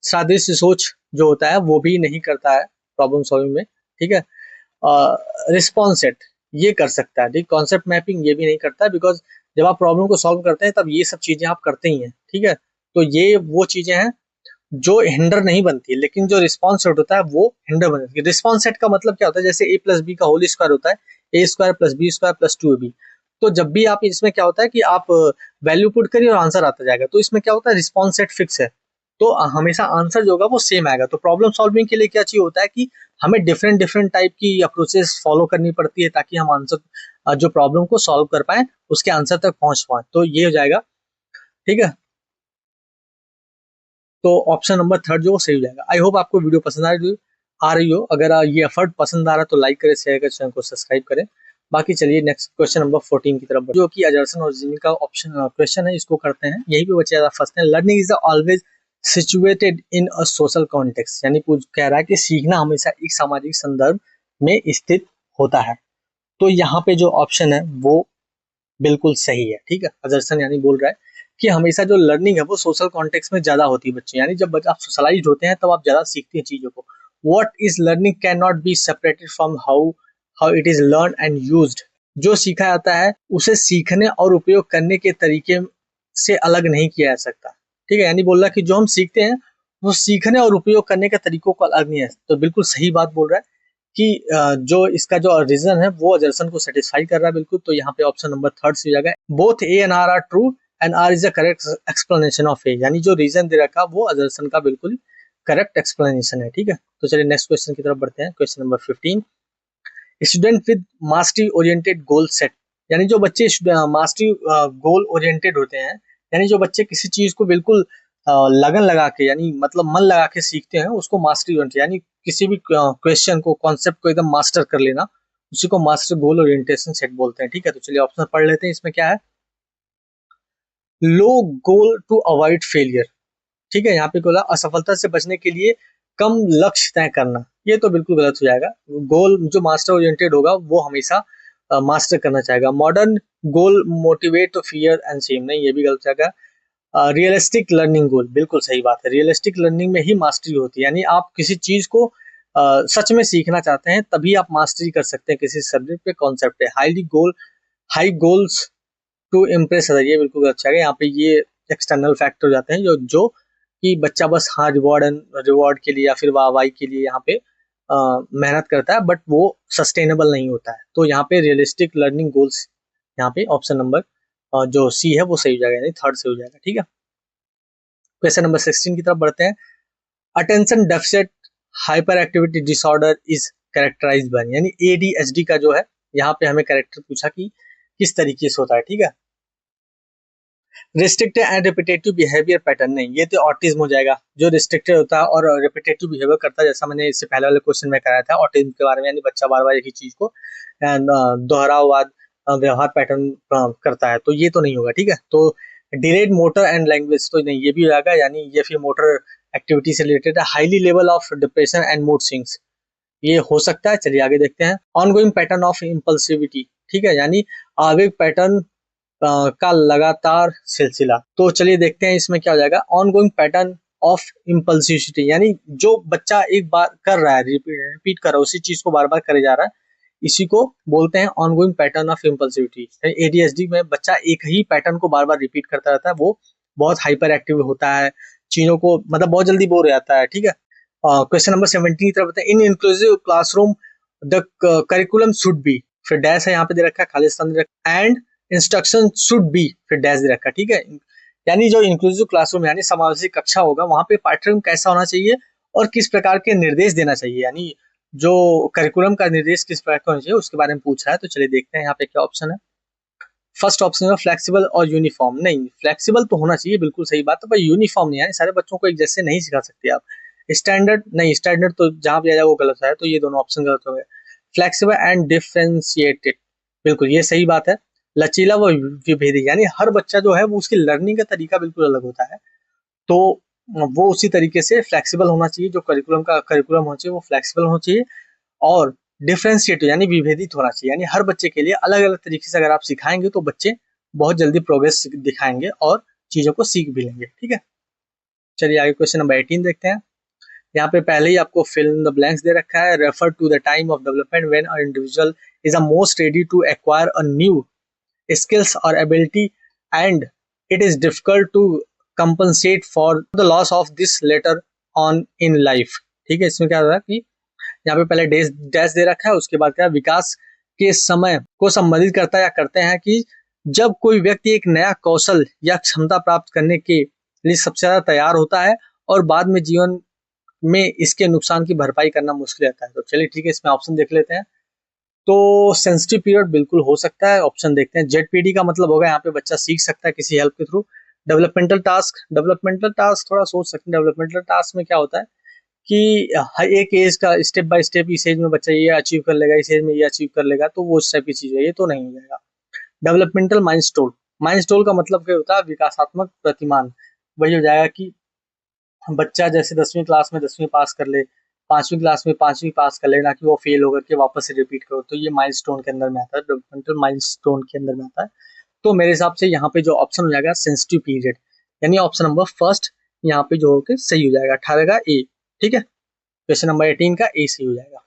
सादृश्य सोच जो होता है वो भी नहीं करता है प्रॉब्लम सॉल्विंग में, ठीक है। रिस्पॉन्स सेट ये कर सकता है, ठीक, कॉन्सेप्ट मैपिंग ये भी नहीं करता है, बिकॉज जब आप प्रॉब्लम को सॉल्व करते हैं तब ये सब चीजें आप करते ही हैं, ठीक है। तो ये वो चीजें हैं जो हिंडर नहीं बनती है, लेकिन जो रिस्पॉन्स सेट होता है वो हिंडर बनती है। रिस्पॉन्स सेट का मतलब क्या होता है, जैसे a प्लस बी का होल स्क्वायर होता है, a square plus b square plus 2ab, तो जब भी आप इसमें क्या होता है कि आप वैल्यू पुट करिए और आंसर आता जाएगा, तो इसमें क्या होता है, रिस्पॉन्स सेट फिक्स है, तो हमेशा आंसर जो होगा वो सेम आएगा। तो प्रॉब्लम सॉल्विंग के लिए क्या चाहिए होता है कि हमें डिफरेंट डिफरेंट टाइप की अप्रोचेस फॉलो करनी पड़ती है, ताकि हम आंसर जो प्रॉब्लम को सॉल्व कर पाए उसके आंसर तक पहुंच पाए। तो ये हो जाएगा, ठीक है। तो ऑप्शन नंबर थर्ड जो सही हो जाएगा। आई होप आपको वीडियो पसंद आ रही हो, अगर ये एफर्ट पसंद आ रहा है तो लाइक करें, शेयर करें, चैनल को सब्सक्राइब करें। बाकी चलिए नेक्स्ट क्वेश्चन नंबर 14 की तरफ, जो कि अजर्सन और जिनी का ऑप्शन क्वेश्चन है, इसको करते हैं। यही पे बच्चे ज्यादा फंसते हैं। Learning is always situated in a social context, यानी कह रहा है कि सीखना हमेशा एक सामाजिक संदर्भ में स्थित होता है। तो यहाँ पे जो ऑप्शन है वो बिल्कुल सही है, ठीक है। अजर्सन यानी बोल रहा है कि हमेशा जो लर्निंग है वो सोशल कॉन्टेक्स्ट में ज्यादा होती है बच्चे, यानी जब आप सोशलाइज होते हैं तब आप ज्यादा सीखते हैं चीजों को। What is learning can not be separated from how how it is learn and used, जो सीखा जाता है उसे सीखने और उपयोग करने के तरीके से अलग नहीं किया जा सकता, ठीक है। यानी बोल रहा है कि जो हम सीखते हैं वो सीखने और उपयोग करने के तरीकों को अलग नहीं है। तो बिल्कुल सही बात बोल रहा है कि जो इसका जो रीजन है वो अजर्सन को सेटिस्फाई कर रहा है बिल्कुल। तो यहाँ पे ऑप्शन नंबर थर्ड से जाएगा, both A and R true and R is the correct explanation of A, यानी जो रीजन दे रखा वो अजर्सन का बिल्कुल करेक्ट एक्सप्लेनेशन है, ठीक है। तो चलिए नेक्स्ट क्वेश्चन की तरफ बढ़ते हैं। Question number 15, student with mastery oriented goal set, यानी जो बच्चे मास्टरी गोल ओरिएंटेड होते हैं, यानी जो बच्चे किसी चीज को बिल्कुल लगन लगा के यानी मतलब मन लगा के सीखते हैं उसको मास्टरी होनी चाहिए। यानी किसी भी क्वेश्चन को, कॉन्सेप्ट को एकदम मास्टर कर लेना, उसी को मास्टर गोल ओरिएंटेशन सेट बोलते हैं। ठीक है, तो चलिए ऑप्शन पढ़ लेते हैं। इसमें क्या है, लो गोल टू अवॉइड फेलियर। ठीक है, यहाँ पे बोला असफलता से बचने के लिए कम लक्ष्य तय करना, ये तो बिल्कुल गलत हो जाएगा। गोल जो मास्टर ओरिएंटेड होगा वो हमेशा मास्टर करना चाहेगा। Modern goal motivate to fear and shame, नहीं ये भी गलत हो जाएगा। रियलिस्टिक लर्निंग गोल, बिल्कुल सही बात है। रियलिस्टिक लर्निंग में ही मास्टरी होती है, यानी आप किसी चीज को सच में सीखना चाहते हैं तभी आप मास्टरी कर सकते हैं किसी सब्जेक्ट पे, कॉन्सेप्ट पे। High goals to impress other, ये बिल्कुल अच्छा है। यहाँ पे ये एक्सटर्नल फैक्टर हो जाते हैं जो कि बच्चा बस हाँ रिवॉर्ड के लिए या फिर वाहवाही के लिए यहाँ पे मेहनत करता है, बट वो सस्टेनेबल नहीं होता है। तो यहाँ पे रियलिस्टिक लर्निंग गोल्स, यहाँ पे ऑप्शन नंबर जो सी है वो सही हो जाएगा, यानी थर्ड से हो जाएगा। ठीक है, क्वेश्चन नंबर 16 की तरफ बढ़ते हैं। Attention deficit hyper activity disorder is characterised by, यानी एडीएचडी का जो है यहाँ पे हमें कैरेक्टर पूछा कि किस तरीके से होता है। ठीक है, restricted and repetitive behaviour pattern, नहीं ये तो ऑटिज्म हो जाएगा, जो रिस्ट्रिक्टेड होता है और रिपीटेटिव बिहेवियर करता है, जैसा मैंने इससे पहले वाले क्वेश्चन में कराया था ऑटिज्म के बारे में, यानी बच्चा बार बार एक ही चीज को दोहराववाद व्यवहार पैटर्न करता है, तो ये तो नहीं होगा। ठीक है, तो डिलेड मोटर एंड लैंग्वेज, तो नहीं ये भी हो जाएगा, यानी ये फिर मोटर एक्टिविटी से रिलेटेड है। Highly level of depression and mood swings, ये हो सकता है। चलिए आगे देखते हैं। ऑनगोइंग पैटर्न ऑफ इम्पल्सिविटी, ठीक है, यानी आवेग पैटर्न का लगातार सिलसिला। तो चलिए देखते हैं इसमें क्या हो जाएगा। ऑनगोइंग पैटर्न ऑफ इम्पल्सिविटी, यानी जो बच्चा एक बार कर रहा है, रिपीट कर रहा है, उसी चीज को बार बार करे जा रहा है, इसी को बोलते हैं ongoing pattern of impulsivity. ADHD में बच्चा एक ही पैटर्न को बार बार रिपीट करता रहता है, वो बहुत हाइपर एक्टिव होता है, चीजों को मतलब बहुत जल्दी बोर हो जाता है। ठीक है, क्वेश्चन नंबर 17 की तरफ बताएं। In inclusive classroom the curriculum should be, फिर डैश है यहाँ पे दे रखा है, खालिस्तान दे रखा है, एंड इंस्ट्रक्शन शुड बी, फिर डैश दे रखा है। ठीक है, यानी जो इंक्लूसिव क्लासरूम यानी समावेशी कक्षा होगा, वहां पे पाठ्यक्रम कैसा होना चाहिए और किस प्रकार के निर्देश देना चाहिए, यानी जो करिकुलम का निर्देश किस प्रकार का होना चाहिए उसके बारे में पूछा है। तो चलिए देखते हैं यहाँ पे क्या ऑप्शन है। फर्स्ट ऑप्शन है फ्लेक्सिबल और यूनिफॉर्म, नहीं फ्लेक्सिबल तो होना चाहिए, बिल्कुल सही बात है, पर यूनिफॉर्म नहीं है, सारे बच्चों को एक जैसे नहीं सिखा सकते आप। स्टैंडर्ड, नहीं स्टैंडर्ड तो जहां पे जाए वो गलत है, तो ये दोनों ऑप्शन गलत हो गए। फ्लेक्सिबल एंड डिफरेंशिएटेड, बिल्कुल ये सही बात है। लचीला व विभेदी, यानी हर बच्चा जो है वो उसकी लर्निंग का तरीका बिल्कुल अलग होता है, तो वो उसी तरीके से फ्लेक्सिबल होना चाहिए। जो करिकुलम होना चाहिए वो फ्लेक्सिबल होना चाहिए, और डिफरेंशिएटिव यानी विभेदित होना चाहिए, यानी हर बच्चे के लिए अलग अलग तरीके से अगर आप सिखाएंगे तो बच्चे बहुत जल्दी प्रोग्रेस दिखाएंगे और चीजों को सीख भी लेंगे। ठीक है, चलिए आगे क्वेश्चन नंबर 18 देखते हैं। यहाँ पे पहले ही आपको फिल इन द ब्लैंक्स दे रखा है। Refer to the time of development when a individual is a most ready to acquire a new skills or ability and it is difficult to compensate for the loss of this later on in life। ठीक है, इसमें क्या हो रहा है कि यहाँ पे पहले डैश दे रखा है, उसके बाद क्या विकास के समय को संबंधित करता है या करते हैं कि जब कोई व्यक्ति एक नया कौशल या क्षमता प्राप्त करने के लिए सबसे ज्यादा तैयार होता है और बाद में जीवन में इसके नुकसान की भरपाई करना मुश्किल रहता है। तो चलिए ठीक है, इसमें ऑप्शन देख लेते हैं। तो सेंसिटिव पीरियड बिल्कुल हो सकता है, ऑप्शन देखते हैं। जेडपीडी का मतलब होगा यहाँ पे बच्चा सीख सकता है किसी हेल्प के थ्रू। डेवलपमेंटल टास्क थोड़ा सोच सकते हैं। डेवलपमेंटल टास्क में क्या होता है कि हर एक एज का स्टेप बाय स्टेप, इस एज में बच्चा ये अचीव कर लेगा, इस एज में ये अचीव कर लेगा, तो वो उस टाइप की चीज है, ये तो नहीं हो जाएगा। डेवलपमेंटल माइलस्टोन का मतलब क्या होता है, विकासात्मक प्रतिमान, वही हो जाएगा कि बच्चा जैसे 10वीं क्लास में 10वीं पास कर ले, 5वीं क्लास में 5वीं पास कर ले, ना कि वो फेल होकर के वापस से रिपीट करो, तो ये माइलस्टोन के अंदर में आता है, डेवलपमेंटल माइलस्टोन के अंदर में आता है। तो मेरे हिसाब से यहाँ पे जो ऑप्शन हो जाएगा सेंसिटिव पीरियड, यानी ऑप्शन नंबर फर्स्ट यहाँ पे जो होकर सही हो जाएगा, 18 का ए। ठीक है, क्वेश्चन नंबर 18 का ए सही हो जाएगा।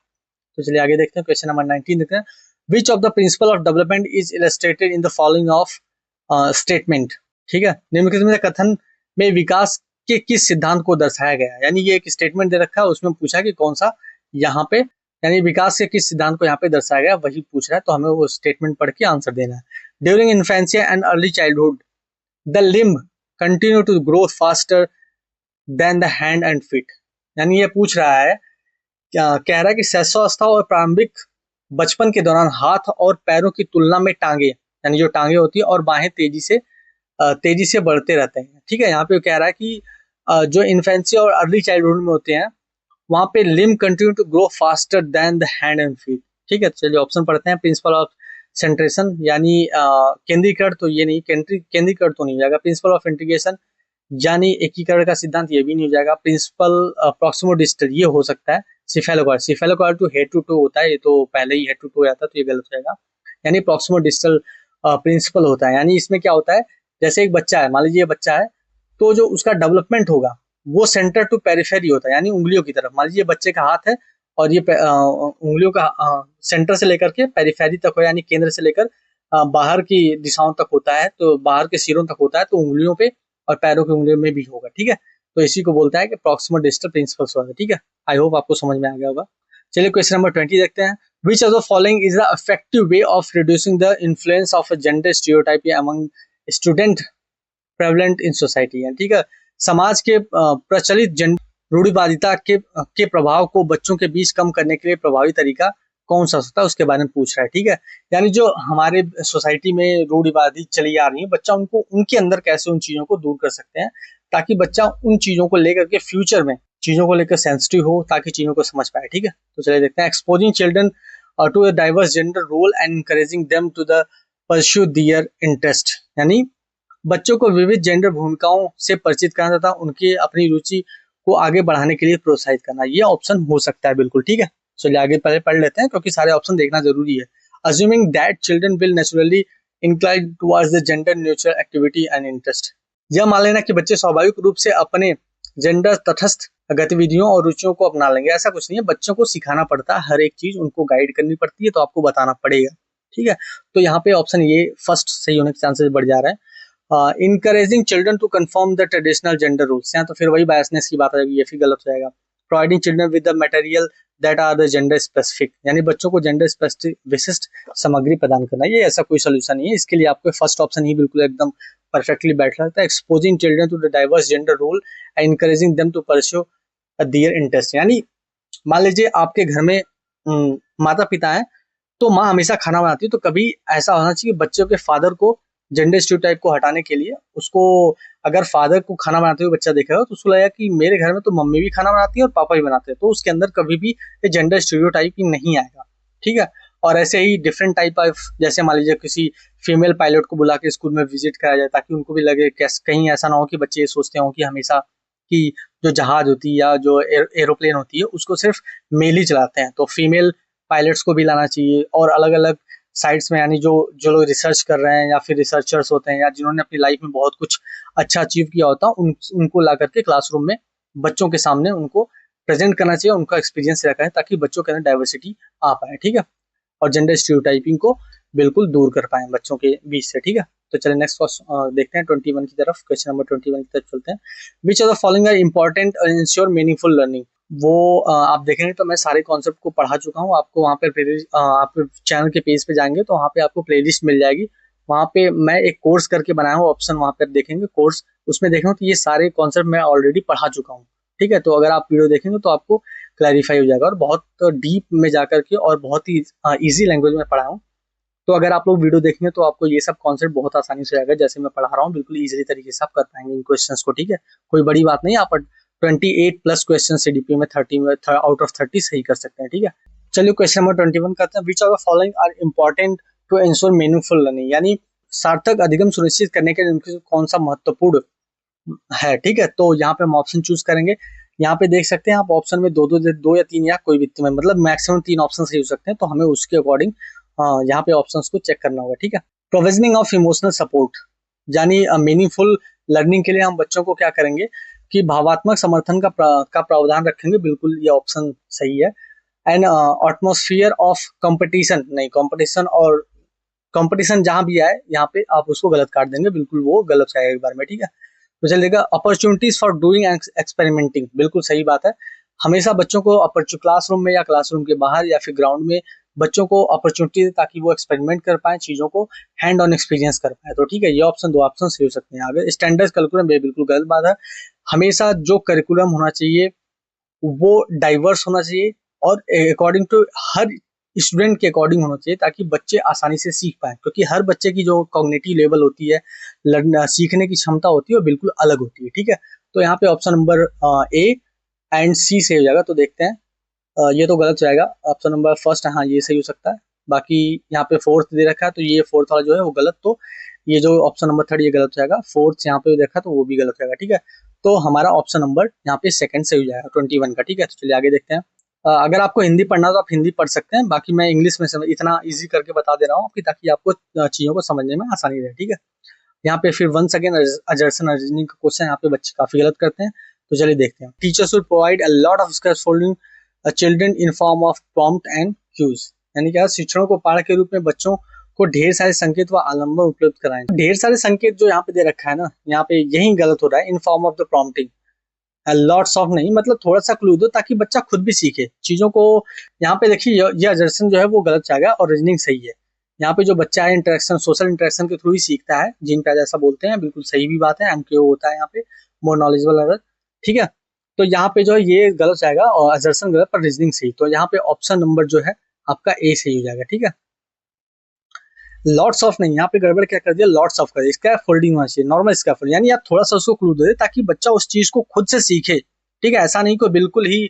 तो चलिए आगे देखते हैं, क्वेश्चन नंबर 19 देखते हैं। Which of the principle of development is illustrated in the following of statement. ठीक है, निम्नलिखित में कथन में विकास के किस सिद्धांत को दर्शाया गया है, यानी ये एक स्टेटमेंट दे रखा है, उसमें पूछा कि कौन सा यहाँ पे यानी विकास के किस सिद्धांत को यहाँ पे दर्शाया गया, वही पूछ रहा है, तो हमें वो स्टेटमेंट पढ़ के आंसर देना है। During infancy and early childhood the limb continue to grow faster than the hand and feet, यानी ये पूछ रहा है, कह रहा है कि शैशवावस्था और प्रारंभिक बचपन के दौरान हाथ और पैरों की तुलना में टांगे, यानी जो टांगे होती है और बाहें तेजी से बढ़ते रहते हैं। ठीक है, यहाँ पे कह रहा है कि जो इन्फेंसी और अर्ली चाइल्डहुड में होते हैं वहां पे limb continue to grow faster than the hand and feet. ठीक है, चलिए ऑप्शन पढ़ते हैं। प्रिंसिपल ऑफ सेंट्रेशन यानी केंद्रीकरण, तो ये नहीं, केंद्रीकरण तो नहीं हो जाएगा। प्रिंसिपल ऑफ इंटीग्रेशन यानी एकीकरण का सिद्धांत, ये भी नहीं हो जाएगा। प्रिंसिपल प्रॉक्सिमो डिस्टल ये हो सकता है। सिफेलोकॉर्ड टू हेड टू टू होता है, ये तो पहले ही हेड टू टू आता है, तो ये गलत हो जाएगा। यानी प्रॉक्सिमो डिस्टल प्रिंसिपल होता है। यानी इसमें क्या होता है, जैसे एक बच्चा है, मान लीजिए बच्चा है, तो जो उसका डेवलपमेंट होगा वो सेंटर टू पेरिफेरी होता है, यानी उंगलियों की तरफ। मान लीजिए बच्चे का हाथ है और ये उंगलियों का सेंटर से लेकर के पेरिफेरी तक हो, यानी केंद्र से लेकर बाहर की दिशाओं तक होता है, तो बाहर के सिरों तक होता है, तो उंगलियों पे और पैरों की उंगलियों में भी होगा। ठीक है, तो इसी को बोलता है कि प्रॉक्सिमल डिस्टल प्रिंसिपल्स होगा। ठीक है, आई होप आपको समझ में आ गया होगा। चलिए क्वेश्चन नंबर 20 देखते हैं। Which of the following is the effective way of reducing the influence of gender stereotype among student prevalent in society है। ठीक है, समाज के प्रचलित जेंडर रूढ़िवादिता के प्रभाव को बच्चों के बीच कम करने के लिए प्रभावी तरीका कौन सा होता है, उसके बारे में पूछ रहा है। ठीक है, यानी जो हमारे सोसाइटी में रूढ़िवादी चली आ रही है, बच्चा उनको उनके अंदर कैसे उन चीजों को दूर कर सकते हैं, ताकि बच्चा उन चीजों को लेकर के फ्यूचर में चीजों को लेकर सेंसिटिव हो, ताकि चीजों को समझ पाए। ठीक है, तो चलिए देखते हैं। Exposing children to a diverse gender role and encouraging them to the pursue their interest, यानी बच्चों को विविध जेंडर भूमिकाओं से परिचित कराना तथा उनकी अपनी रुचि को आगे बढ़ाने के लिए प्रोत्साहित करना, ये ऑप्शन हो सकता है बिल्कुल। ठीक है, चलिए आगे पहले पढ़ लेते हैं, क्योंकि सारे ऑप्शन देखना जरूरी है। Assuming that children will naturally incline towards the gender neutral activity and interest, यह मान लेना कि बच्चे स्वाभाविक रूप से अपने जेंडर तटस्थ गतिविधियों और रुचियों को अपना लेंगे। ऐसा कुछ नहीं है, बच्चों को सिखाना पड़ता है, हर एक चीज उनको गाइड करनी पड़ती है, तो आपको बताना पड़ेगा। ठीक है, तो यहाँ पे ऑप्शन ये फर्स्ट सही होने के चांसेस बढ़ जा रहा है। Encouraging children to conform the traditional gender rules, यहाँ तो फिर वही बायसनेस की बात आ जाएगी, ये फिर गलत हो जाएगा। Providing children with the material that are the gender specific, यानी बच्चों को जेंडर स्पेसिफिक विशिष्ट सामग्री प्रदान करना, ये ऐसा कोई सोल्यूशन नहीं है। इसके लिए आपको फर्स्ट ऑप्शन ही बिल्कुल एकदम परफेक्टली बैठ रहा है। Exposing children to the diverse gender role and encouraging them to pursue their interest, यानी मान लीजिए आपके घर में माता पिता है, तो माँ हमेशा खाना बनाती है, तो कभी ऐसा होना चाहिए बच्चों के फादर को जेंडर स्टीरियोटाइप को हटाने के लिए, उसको अगर फादर को खाना बनाते हुए बच्चा देखेगा तो उसको लगेगा कि मेरे घर में तो मम्मी भी खाना बनाती है और पापा भी बनाते हैं, तो उसके अंदर कभी भी ये जेंडर स्टीरियोटाइप ही नहीं आएगा। ठीक है, और ऐसे ही डिफरेंट टाइप ऑफ, जैसे मान लीजिए किसी फीमेल पायलट को बुला के स्कूल में विजिट कराया जाए, ताकि उनको भी लगे कहीं ऐसा ना हो कि बच्चे ये सोचते हो कि हमेशा कि जो जहाज होती है या जो एरोप्लेन होती है उसको सिर्फ मेल ही चलाते हैं, तो फीमेल पायलट्स को भी लाना चाहिए। और अलग अलग साइट्स में, यानी जो जो लोग रिसर्च कर रहे हैं या फिर रिसर्चर्स होते हैं या जिन्होंने अपनी लाइफ में बहुत कुछ अच्छा अचीव किया होता है, उनको ला करके क्लासरूम में बच्चों के सामने उनको प्रेजेंट करना चाहिए, उनका एक्सपीरियंस रखा है, ताकि बच्चों के अंदर डाइवर्सिटी आ पाए। ठीक है, और जेंडर स्टीरियोटाइपिंग को बिल्कुल दूर कर पाए बच्चों के बीच से। ठीक है, तो चलिए नेक्स्ट देखते हैं 21 की तरफ। क्वेश्चन नंबर 21 की तरफ चलते हैं। Which of the following are important और इंश्योर मीनिंगफुल लर्निंग, वो आप देखेंगे तो मैं सारे कॉन्सेप्ट को पढ़ा चुका हूँ। आपको वहाँ पे आप चैनल के पेज पे जाएंगे तो वहाँ पे आपको प्लेलिस्ट मिल जाएगी, वहाँ पे मैं एक कोर्स करके बनाया हूँ, ऑप्शन वहाँ पे देखेंगे कोर्स, उसमें देखेंगे तो ये सारे कॉन्सेप्ट मैं ऑलरेडी पढ़ा चुका हूँ। ठीक है, तो अगर आप वीडियो देखेंगे तो आपको क्लैरिफाई हो जाएगा, और बहुत डीप में जाकर के और बहुत ही ईजी लैंग्वेज में पढ़ा हूँ। तो अगर आप लोग वीडियो देखेंगे तो आपको ये सब कॉन्सेप्ट बहुत आसानी से आएगा, जैसे मैं पढ़ा रहा हूँ बिल्कुल इजीली तरीके से आप कर पाएंगे इन क्वेश्चंस को। ठीक है, कोई बड़ी बात नहीं, आप 28 प्लस क्वेश्चन सीडीपी में 30 में आउट ऑफ 30 सही कर सकते हैं। ठीक है, चलिए क्वेश्चन नंबर 21 करते हैं। Which of the following are important to ensure meaningful learning, यानी सार्थक अधिगम सुनिश्चित करने के लिए उनके कौन सा महत्वपूर्ण है। ठीक है, तो यहाँ पे हम ऑप्शन चूज करेंगे। यहाँ पे देख सकते हैं आप ऑप्शन में दो या तीन या कोई भी में, मतलब मैक्सिमम 3 ऑप्शन सही हो सकते हैं, तो हमें उसके अकॉर्डिंग यहाँ पे ऑप्शंस को चेक करना होगा। ठीक है, प्रोविजनिंग ऑफ इमोशनल सपोर्ट, यानी मीनिंगफुल लर्निंग के लिए हम बच्चों को क्या करेंगे कि भावात्मक समर्थन का प्रावधान रखेंगे, बिल्कुल ये ऑप्शन सही है। एंड एटमॉस्फेयर ऑफ कंपटीशन, नहीं कंपटीशन और कंपटीशन जहां भी आए यहाँ पे आप उसको गलत काट देंगे, बिल्कुल वो गलत आएगा एक बार में। ठीक है, तो चलिएगा अपॉर्चुनिटीज फॉर डूइंग एक्सपेरिमेंटिंग, बिल्कुल सही बात है। हमेशा बच्चों को क्लासरूम में या क्लासरूम के बाहर या फिर ग्राउंड में बच्चों को अपॉर्चुनिटी दे, ताकि वो एक्सपेरिमेंट कर पाए, चीजों को हैंड ऑन एक्सपीरियंस कर पाए। तो ठीक है, ये ऑप्शन 2 ऑप्शन सही हो सकते हैं। आगे स्टैंडर्ड करिकुलम, बिल्कुल गलत बात है। हमेशा जो करिकुलम होना चाहिए वो डाइवर्स होना चाहिए और अकॉर्डिंग टू हर स्टूडेंट के अकॉर्डिंग होना चाहिए, ताकि बच्चे आसानी से सीख पाए, क्योंकि हर बच्चे की जो कॉग्निटिव लेवल होती है, सीखने की क्षमता होती है, वो बिल्कुल अलग होती है। ठीक है, तो यहाँ पे ऑप्शन नंबर ए एंड सी सही हो जाएगा। तो देखते हैं, ये तो गलत हो जाएगा। ऑप्शन नंबर फर्स्ट, हाँ ये सही हो सकता है। बाकी यहाँ पे फोर्थ दे रखा है तो ये फोर्थ वाला जो है वो गलत, तो ये जो ऑप्शन नंबर थर्ड ये गलत हो जाएगा। फोर्थ यहाँ पे देखा तो वो भी गलत हो जाएगा, ठीक है। तो हमारा ऑप्शन नंबर यहाँ पे सेकंड सही हो जाएगा 21 का, ठीक है। तो चलिए आगे देखते हैं। अगर आपको हिंदी पढ़ना हो तो आप हिंदी पढ़ सकते हैं, बाकी मैं इंग्लिश में इतना ईजी करके बता दे रहा हूँ कि ताकि आपको चीजों को समझने में आसानी रहे, ठीक है। यहाँ पे फिर वंस अगेन अजर्सन रीजनिंग का क्वेश्चन यहाँ पे बच्चे काफी गलत करते हैं। तो चलिए देखते हैं। Teachers will provide a lot of scaffolding children in form of prompt and cues, यानी क्या शिक्षणों को पाठ के रूप में बच्चों को ढेर सारे संकेत व आलम्बन उपलब्ध कराएंगे। ढेर सारे संकेत जो यहाँ पे दे रखा है ना, यहाँ पे यही गलत हो रहा है। इन form of the prompting, lots of नहीं, मतलब थोड़ा सा क्लू दो ताकि बच्चा खुद भी सीखे चीजों को। यहाँ पे देखिए ये अजर्सन जो है वो गलत जाएगा और रीजनिंग सही है। यहाँ पे जो बच्चा है इंटरेक्शन, सोशल इंटरेक्शन के थ्रू ही सीखता है, जिन पे जैसा बोलते हैं, बिल्कुल सही भी बात है। एमकेओ होता है यहाँ पे, मोर नॉलेजेबल अदर, ठीक है। तो यहाँ पे जो है ये गलत जाएगा और अजर्सन गलत पर रीजनिंग सही। तो यहाँ पे ऑप्शन नंबर जो है आपका ए सही हो जाएगा, ठीक है। लॉट्स ऑफ नहीं, यहाँ पे गड़बड़ क्या कर दिया, लॉट्स ऑफ कर दिया। स्कैफोल्डिंग होना चाहिए, नॉर्मल स्कैफोल्डिंग, यानी आप थोड़ा सा उसको क्लू दे ताकि बच्चा उस चीज को खुद से सीखे, ठीक है। ऐसा नहीं को बिल्कुल ही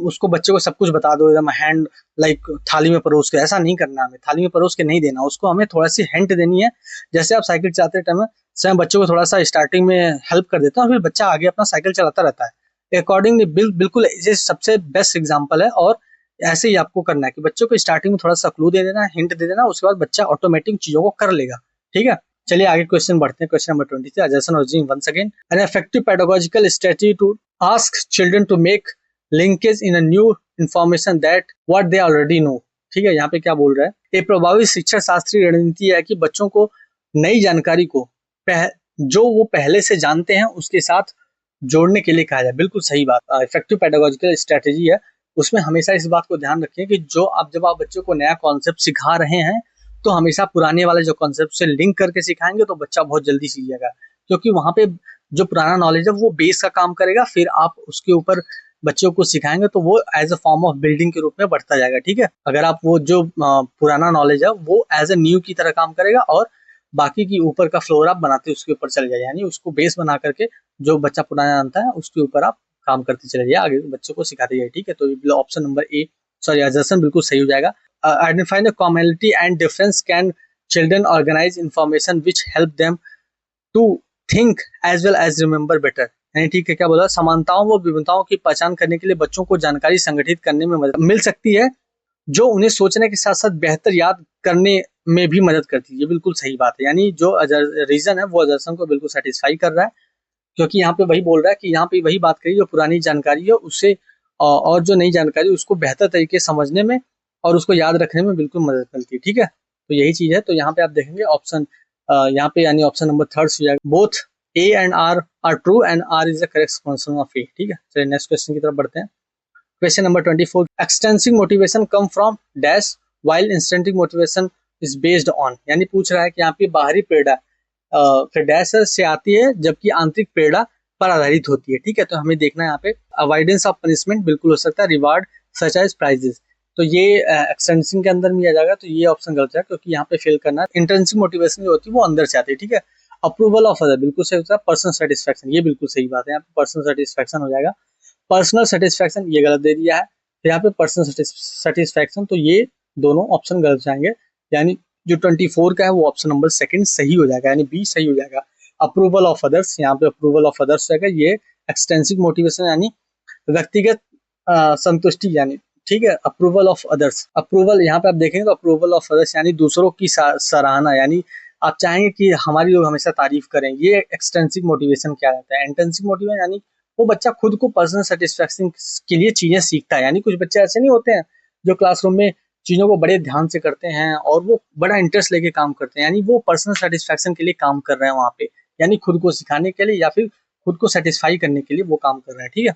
उसको बच्चे को सब कुछ बता दो एकदम हैंड लाइक थाली में परोस के, ऐसा नहीं करना हमें। थाली में परोस के नहीं देना उसको, हमें थोड़ा सी हिंट देनी है। जैसे आप साइकिल चलाते टाइम स्वयं बच्चों को थोड़ा सा स्टार्टिंग में हेल्प कर देता हूँ, फिर बच्चा आगे अपना साइकिल चलाता रहता है। अकॉर्डिंगली बिल्कुल ये सबसे बेस्ट एग्जाम्पल है। और ऐसे ही आपको करना है कि बच्चों को स्टार्टिंग में थोड़ा सा क्लू दे देना, हिंट दे देना, उसके बाद बच्चा ऑटोमेटिक चीजों को कर लेगा, ठीक है। चलिए आगे क्वेश्चन बढ़ते हैं। Question number 20 assertion reasoning once again. An effective pedagogical strategy to ask children to make linkage in a new information that what they already know, ठीक है। यहाँ पे क्या बोल रहा है, एक प्रभावी शिक्षा शास्त्रीय रणनीति है कि बच्चों को नई जानकारी को जो वो पहले से जानते हैं उसके साथ जोड़ने के लिए कहा जाए। बिल्कुल सही बात। इफेक्टिव पेडागोजिकल स्ट्रेटजी है, उसमें हमेशा इस बात को ध्यान रखिए कि जब आप बच्चों को नया कॉन्सेप्ट सिखा रहे हैं तो हमेशा पुराने वाले जो कॉन्सेप्ट से लिंक करके सिखाएंगे तो बच्चा बहुत जल्दी सीख जाएगा, क्योंकि वहां पे जो पुराना नॉलेज है वो बेस का काम करेगा, फिर आप उसके ऊपर बच्चों को सिखाएंगे तो वो as a form of building के रूप में बढ़ता जाएगा, ठीक है। अगर आप वो जो पुराना नॉलेज है वो एज ए न्यू की तरह काम करेगा और बाकी की ऊपर का फ्लोर आप बनाते उसके ऊपर चले जाए, यानी उसको बेस बना करके जो बच्चा पुराना जानता है उसके ऊपर आप काम करते चले जाइए, आगे बच्चों को सिखाते जाइए, ठीक है। तो ऑप्शन नंबर ए सॉरी अजर्सन बिल्कुल सही हो जाएगा। Identify the commonality and difference can children organise information which help them to think as well as remember better, यानी ठीक है। क्या बोला, समानताओं व विभिन्नताओं की पहचान करने के लिए बच्चों को जानकारी संगठित करने में मदद मिल सकती है, जो उन्हें सोचने के साथ साथ बेहतर याद करने में भी मदद करती है। ये बिल्कुल सही बात है, यानी जो रीजन है वो अजर्सन को बिल्कुल सेटिस्फाई कर रहा है, क्योंकि यहाँ पे वही बोल रहा है कि यहाँ पे वही बात करी, जो पुरानी जानकारी है उससे और जो नई जानकारी उसको बेहतर तरीके से समझने में और उसको याद रखने में बिल्कुल मदद मिलती है, ठीक है। तो यही चीज है। तो यहाँ पे आप देखेंगे ऑप्शन यहाँ पे यानी ऑप्शन नंबर थर्ड हो जाएगा। Both A and R true and R is the correct explanation of A, ठीक है। चलिए नेक्स्ट क्वेश्चन की तरफ बढ़ते हैं। Question number 24, extensive motivation come from dash while intensive motivation is based on, यानी पूछ रहा है कि यहाँ पे बाहरी प्रेरणा फिर डैश से आती है जबकि आंतरिक प्रेरणा पर आधारित होती है, ठीक है। तो हमें देखना है यहाँ पे अवॉइडेंस ऑफ पनिशमेंट बिल्कुल हो सकता है, रिवार्ड सच एज प्राइजेस, तो ये एक्सटेंसिव के अंदर में आ जाएगा। तो ये ऑप्शन गलत है, क्योंकि यहाँ पे फेल करना है। इंटेंसिव मोटिवेशन जो होती है वो अंदर से आती है, ठीक है। अप्रूवल ऑफ अदर बिल्कुल सही होता है। पर्सनल सेटिस्फेक्शन ये बिल्कुल सही बात है, यहाँ पे पर्सनल सेटिस्फेक्शन हो जाएगा। पर्सनल सेटिस्फेक्शन ये गलत दे दिया है, फिर यहाँ पे पर्सनल सेटिस्फेक्शन, तो ये दोनों ऑप्शन गलत जाएंगे, यानी जो 24 का है वो ऑप्शन नंबर सेकंड सही हो जाएगा, यानी बी सही हो जाएगा। अप्रूवल ऑफ अदर्स, यहाँ पे अप्रूवल ऑफ अदर्स जाएगा। ये एक्सटेंसिव मोटिवेशन यानी व्यक्तिगत संतुष्टि, यानी ठीक है। अप्रूवल ऑफ अदर्स, अप्रूवल यहाँ पे आप देखेंगे तो अप्रूवल ऑफ अदर्स यानी दूसरों की सराहना, यानी आप चाहेंगे कि हमारी लोग हमेशा तारीफ करें। ये एक्सटेंसिव मोटिवेशन क्या रहता है। इंटेंसिव मोटिवेशन यानी वो बच्चा खुद को पर्सनल सेटिस्फेक्शन के लिए चीजें सीखता है, यानी कुछ बच्चे ऐसे नहीं होते हैं जो क्लासरूम में चीजों को बड़े ध्यान से करते हैं और वो बड़ा इंटरेस्ट लेके काम करते हैं, यानी वो पर्सनल सेटिस्फेक्शन के लिए काम कर रहे हैं वहां पे, यानी खुद को सिखाने के लिए या फिर खुद को सेटिस्फाई करने के लिए वो काम कर रहे हैं, ठीक है।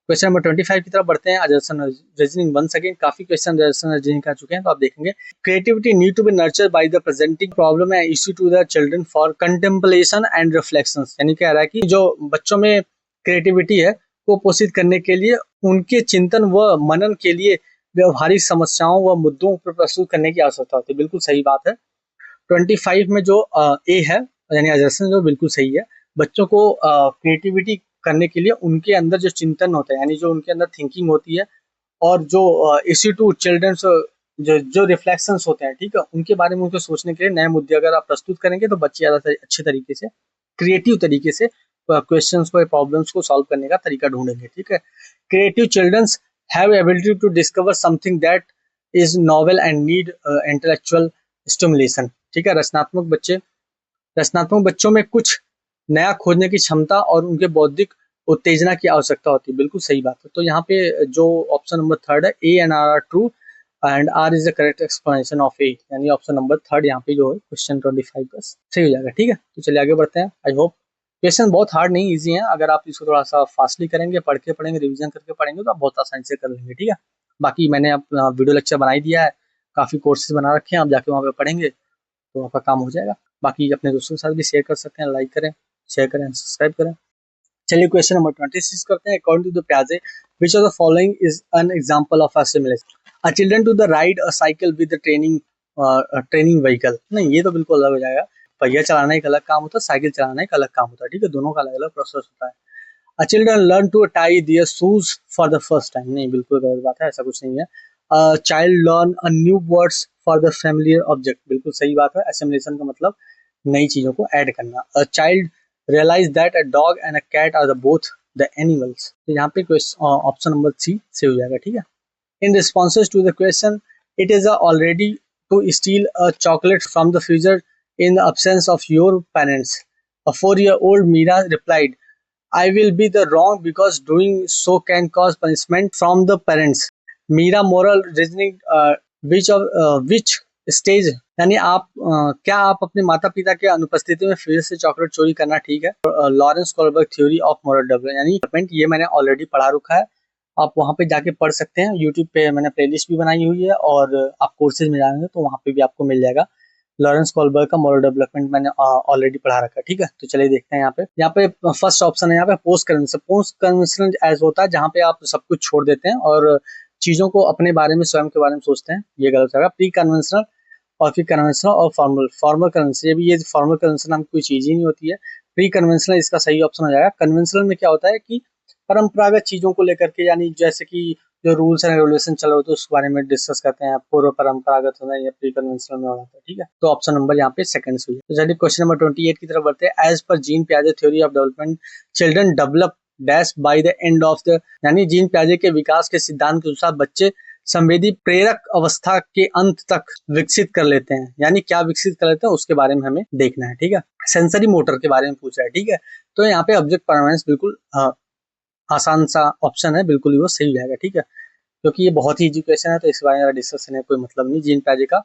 क्वेश्चन नंबर 25 की तरफ बढ़ते हैं। अजर्सन रीजनिंग वंस अगेन, काफी क्वेश्चन अजर्सन रीजनिंग आ चुके हैं, तो आप देखेंगे creativity need to be nurtured by the presenting problem and issue to the children for contemplation and reflections, यानी कह रहा है कि जो बच्चों में क्रिएटिविटी है को पोषित करने के लिए उनके चिंतन व मनन के लिए व्यवहारिक समस्याओं व मुद्दों पर प्रस्तुत करने की आवश्यकता होती है। बिल्कुल सही बात है। 25 में जो ए है यानी अजर्सन जो बिल्कुल सही है। बच्चों को क्रिएटिविटी करने के लिए उनके अंदर जो चिंतन होता है, यानी जो उनके अंदर थिंकिंग होती है, और जो इश्यू टू चिल्ड्रंस जो जो रिफ्लेक्शंस होते हैं, ठीक है, उनके बारे में उनको सोचने के लिए नए मुद्दे अगर आप प्रस्तुत करेंगे तो बच्चे ज़्यादा अच्छे तरीके से, क्रिएटिव तरीके से क्वेश्चंस को, प्रॉब्लम्स को सॉल्व करने का तरीका ढूंढेंगे, ठीक है। Creative childrens have ability to discover something that is novel and need intellectual stimulation, ठीक है। रचनात्मक बच्चों में कुछ नया खोजने की क्षमता और उनके बौद्धिक उत्तेजना की आवश्यकता होती है, बिल्कुल सही बात है। तो यहाँ पे जो ऑप्शन नंबर थर्ड है, A and R R true and R is the correct explanation of A, यानी ऑप्शन नंबर थर्ड यहाँ पे जो है क्वेश्चन 25 का सही हो जाएगा, ठीक है। तो चलिए आगे बढ़ते हैं। आई होप क्वेश्चन बहुत हार्ड नहीं, इजी है। अगर आप इसको थोड़ा सा फास्टली करेंगे, पढ़ के पढ़ेंगे, रिविजन करके पढ़ेंगे तो आप बहुत आसानी से कर लेंगे, ठीक है। बाकी मैंने अपना वीडियो लेक्चर बना ही दिया है, काफी कोर्सेज बना रखे हैं, आप जाके वहाँ पे पढ़ेंगे तो आपका काम हो जाएगा। बाकी अपने दोस्तों के साथ भी शेयर कर सकते हैं, लाइक करें, शेयर करें, सब्सक्राइब करें। चलिए क्वेश्चन नंबर 26 करते हैं। According to the Piaget, which of the following is an example of assimilation? A children to the ride a cycle with the training vehicle. नहीं, ये तो बिल्कुल अलग हो जाएगा। पहिया चलाना एक अलग काम होता है, साइकिल चलाना एक अलग काम होता है, ठीक है। दोनों का अलग अलग प्रोसेस होता है। A children learn to tie their shoes for the first time. नहीं, बिल्कुल गलत बात है, ऐसा कुछ नहीं है। A child learn a new words for the familiar object. बिल्कुल सही बात है। Assimilation का मतलब नई चीजों को ऐड करना। A child realize that a dog and a cat are the both the animals. तो यहाँ पे ऑप्शन नंबर 3 से हो जाएगा, ठीक है। In responses to the question, it is already to steal a chocolate from the freezer in the absence of your parents. A 4-year-old Meera replied, I will be the wrong because doing so can cause punishment from the parents. Meera moral reasoning, which stage, यानी आप क्या आप अपने माता पिता के अनुपस्थिति में फ्रीजर से चॉकलेट चोरी करना ठीक है? Lawrence Kohlberg theory of moral development, यानी ये मैंने ऑलरेडी पढ़ा रखा है, आप वहाँ पे जाके पढ़ सकते हैं। यूट्यूब पे मैंने प्लेलिस्ट भी बनाई हुई है, और आप कोर्सेज में जाएंगे तो वहाँ पे भी आपको मिल जाएगा। लॉरेंस कोलबर्ग का मोरल डेवलपमेंट मैंने ऑलरेडी पढ़ा रखा है, ठीक है। तो चलिए देखते हैं यहाँ पे फर्स्ट ऑप्शन है यहाँ पे पोस्ट कन्वेंशन। पोस्ट कन्वेंशन ऐसा होता है जहाँ पे आप सब कुछ छोड़ देते हैं और चीजों को अपने बारे में, स्वयं के बारे में सोचते हैं, ये गलत होगा। प्री कन्वेंशनल और फिर कन्वेंशनल और फॉर्मल कन्वेंशन, ये फॉर्मल कन्वेंशन नाम कोई चीज ही नहीं होती है। प्री कन्वेंशनल इसका सही ऑप्शन हो जाएगा। कन्वेंशनल में क्या होता है कि परंपरागत चीजों को लेकर के, यानी जैसे कि जो रूल्स एंड रेगुलेशन चल रहे होते हैं उसके बारे में डिस्कस करते हैं, पूर्व परंपरागत होना या प्री कन्वेंशनल में हो जाता है, ठीक है। तो ऑप्शन नंबर यहाँ पे सेकंड से। तो चलिए क्वेश्चन नंबर 28 की तरफ बढ़ते हैं। एज पर जीन पियाजे theory of development, children develop dash by the end of the, यानी जीन पियाजे के विकास के सिद्धांत के अनुसार बच्चे संवेदी प्रेरक अवस्था के अंत तक विकसित कर लेते हैं। यानी क्या विकसित कर लेते हैं उसके बारे में हमें देखना है, ठीक है। सेंसरी मोटर के बारे में पूछ रहा है, ठीक है। तो यहाँ पे ऑब्जेक्ट परमानेंस बिल्कुल आसान सा ऑप्शन है, बिल्कुल ही वो सही जाएगा, ठीक है, क्योंकि ये बहुत ही इजी क्वेश्चन है, तो इस बारे में डिस्कशन है कोई मतलब नहीं। जीन पियाजे का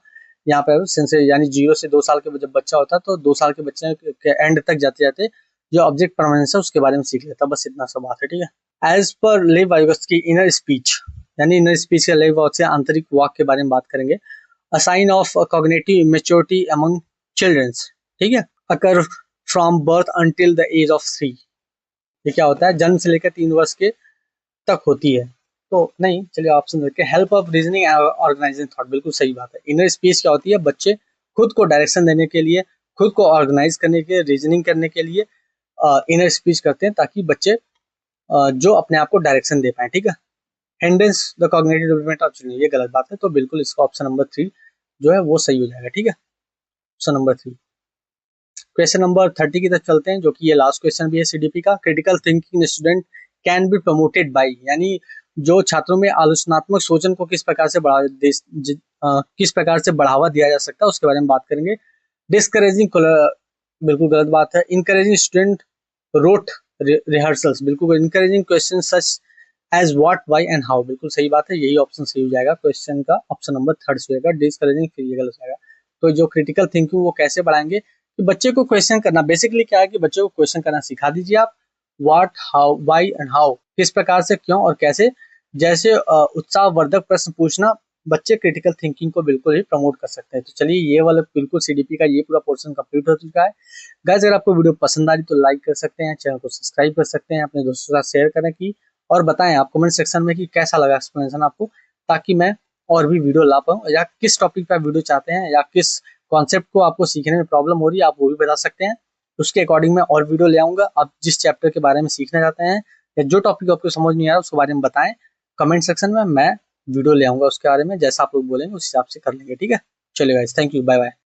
यहाँ पे सेंसरी, यानी 0 से 2 साल के जब बच्चा होता है तो 2 साल के बच्चे के एंड तक जाते जाते जो ऑब्जेक्ट परमानेंस है उसके बारे में सीख लेता है, बस इतना सा बात है, ठीक है। एज पर लेव वाइगोत्स्की इनर स्पीच, यानी इनर स्पीच के लेव से आंतरिक वाक के बारे में बात करेंगे। A sign of cognitive maturity among childrens, ठीक है, occur from birth until the age of 3। ये क्या होता है? जन्म से लेकर 3 वर्ष के तक होती है। तो नहीं, चलिए ऑप्शन देखिए। Help of reasoning organising thought, बिल्कुल सही बात है। इनर स्पीच क्या होती है? बच्चे खुद को डायरेक्शन देने के लिए, खुद को ऑर्गेनाइज करने के लिए, रीजनिंग करने के लिए इनर स्पीच करते हैं, ताकि बच्चे जो अपने आप को डायरेक्शन दे पाए, ठीक है। Hindrance the cognitive development of children, ये गलत बात है, तो बिल्कुल इसका ऑप्शन नंबर 3 जो है वो सही हो जाएगा, ठीक है, ऑप्शन नंबर 3। क्वेश्चन नंबर 30 की तरफ चलते हैं, जो कि ये लास्ट क्वेश्चन भी है सीडीपी का। Critical thinking student can be promoted by, यानी जो छात्रों में आलोचनात्मक सोचन को किस प्रकार से बढ़ावा दिया जा सकता है उसके बारे में बात करेंगे। डिस्करेजिंग, बिल्कुल गलत बात है। इनकरेजिंग स्टूडेंट रोट रिहर्सल्स, बिल्कुल। Encouraging question such as what, why and how, बिल्कुल सही बात है, यही ऑप्शन सही हो जाएगा। क्वेश्चन का ऑप्शन नंबर 3 से होगा। डिस्करेजिंग फिर ये गलत जाएगा। तो जो क्रिटिकल थिंकिंग वो कैसे बढ़ाएंगे कि बच्चे को क्वेश्चन करना, बेसिकली क्या है कि बच्चे को क्वेश्चन करना सिखा दीजिए आप। What, how, why and how, किस प्रकार से, क्यों और कैसे, जैसे उत्साहवर्धक प्रश्न पूछना बच्चे क्रिटिकल थिंकिंग को बिल्कुल ही प्रमोट कर सकते हैं। तो चलिए ये वाला बिल्कुल सीडीपी का ये पूरा पोर्शन कंप्लीट हो चुका है। गाइस, अगर आपको वीडियो पसंद आ रही तो लाइक कर सकते हैं, चैनल को सब्सक्राइब कर सकते हैं, अपने दोस्तों के साथ शेयर करें कि, और बताएं आप कमेंट सेक्शन में कि कैसा लगा एक्सप्लेनेशन आपको, ताकि मैं और भी वीडियो ला पाऊँ, या किस टॉपिक पर वीडियो चाहते हैं, या किस कॉन्सेप्ट को आपको सीखने में प्रॉब्लम हो रही है आप वो भी बता सकते हैं। उसके अकॉर्डिंग मैं और वीडियो ले आऊंगा। आप जिस चैप्टर के बारे में सीखना चाहते हैं या जो टॉपिक आपको समझ नहीं आ रहा उसके बारे में बताएं कमेंट सेक्शन में, मैं वीडियो ले आऊंगा उसके बारे में। जैसा आप लोग बोलेंगे उस हिसाब से कर लेंगे, ठीक है। चलिए guys, thank you, bye bye.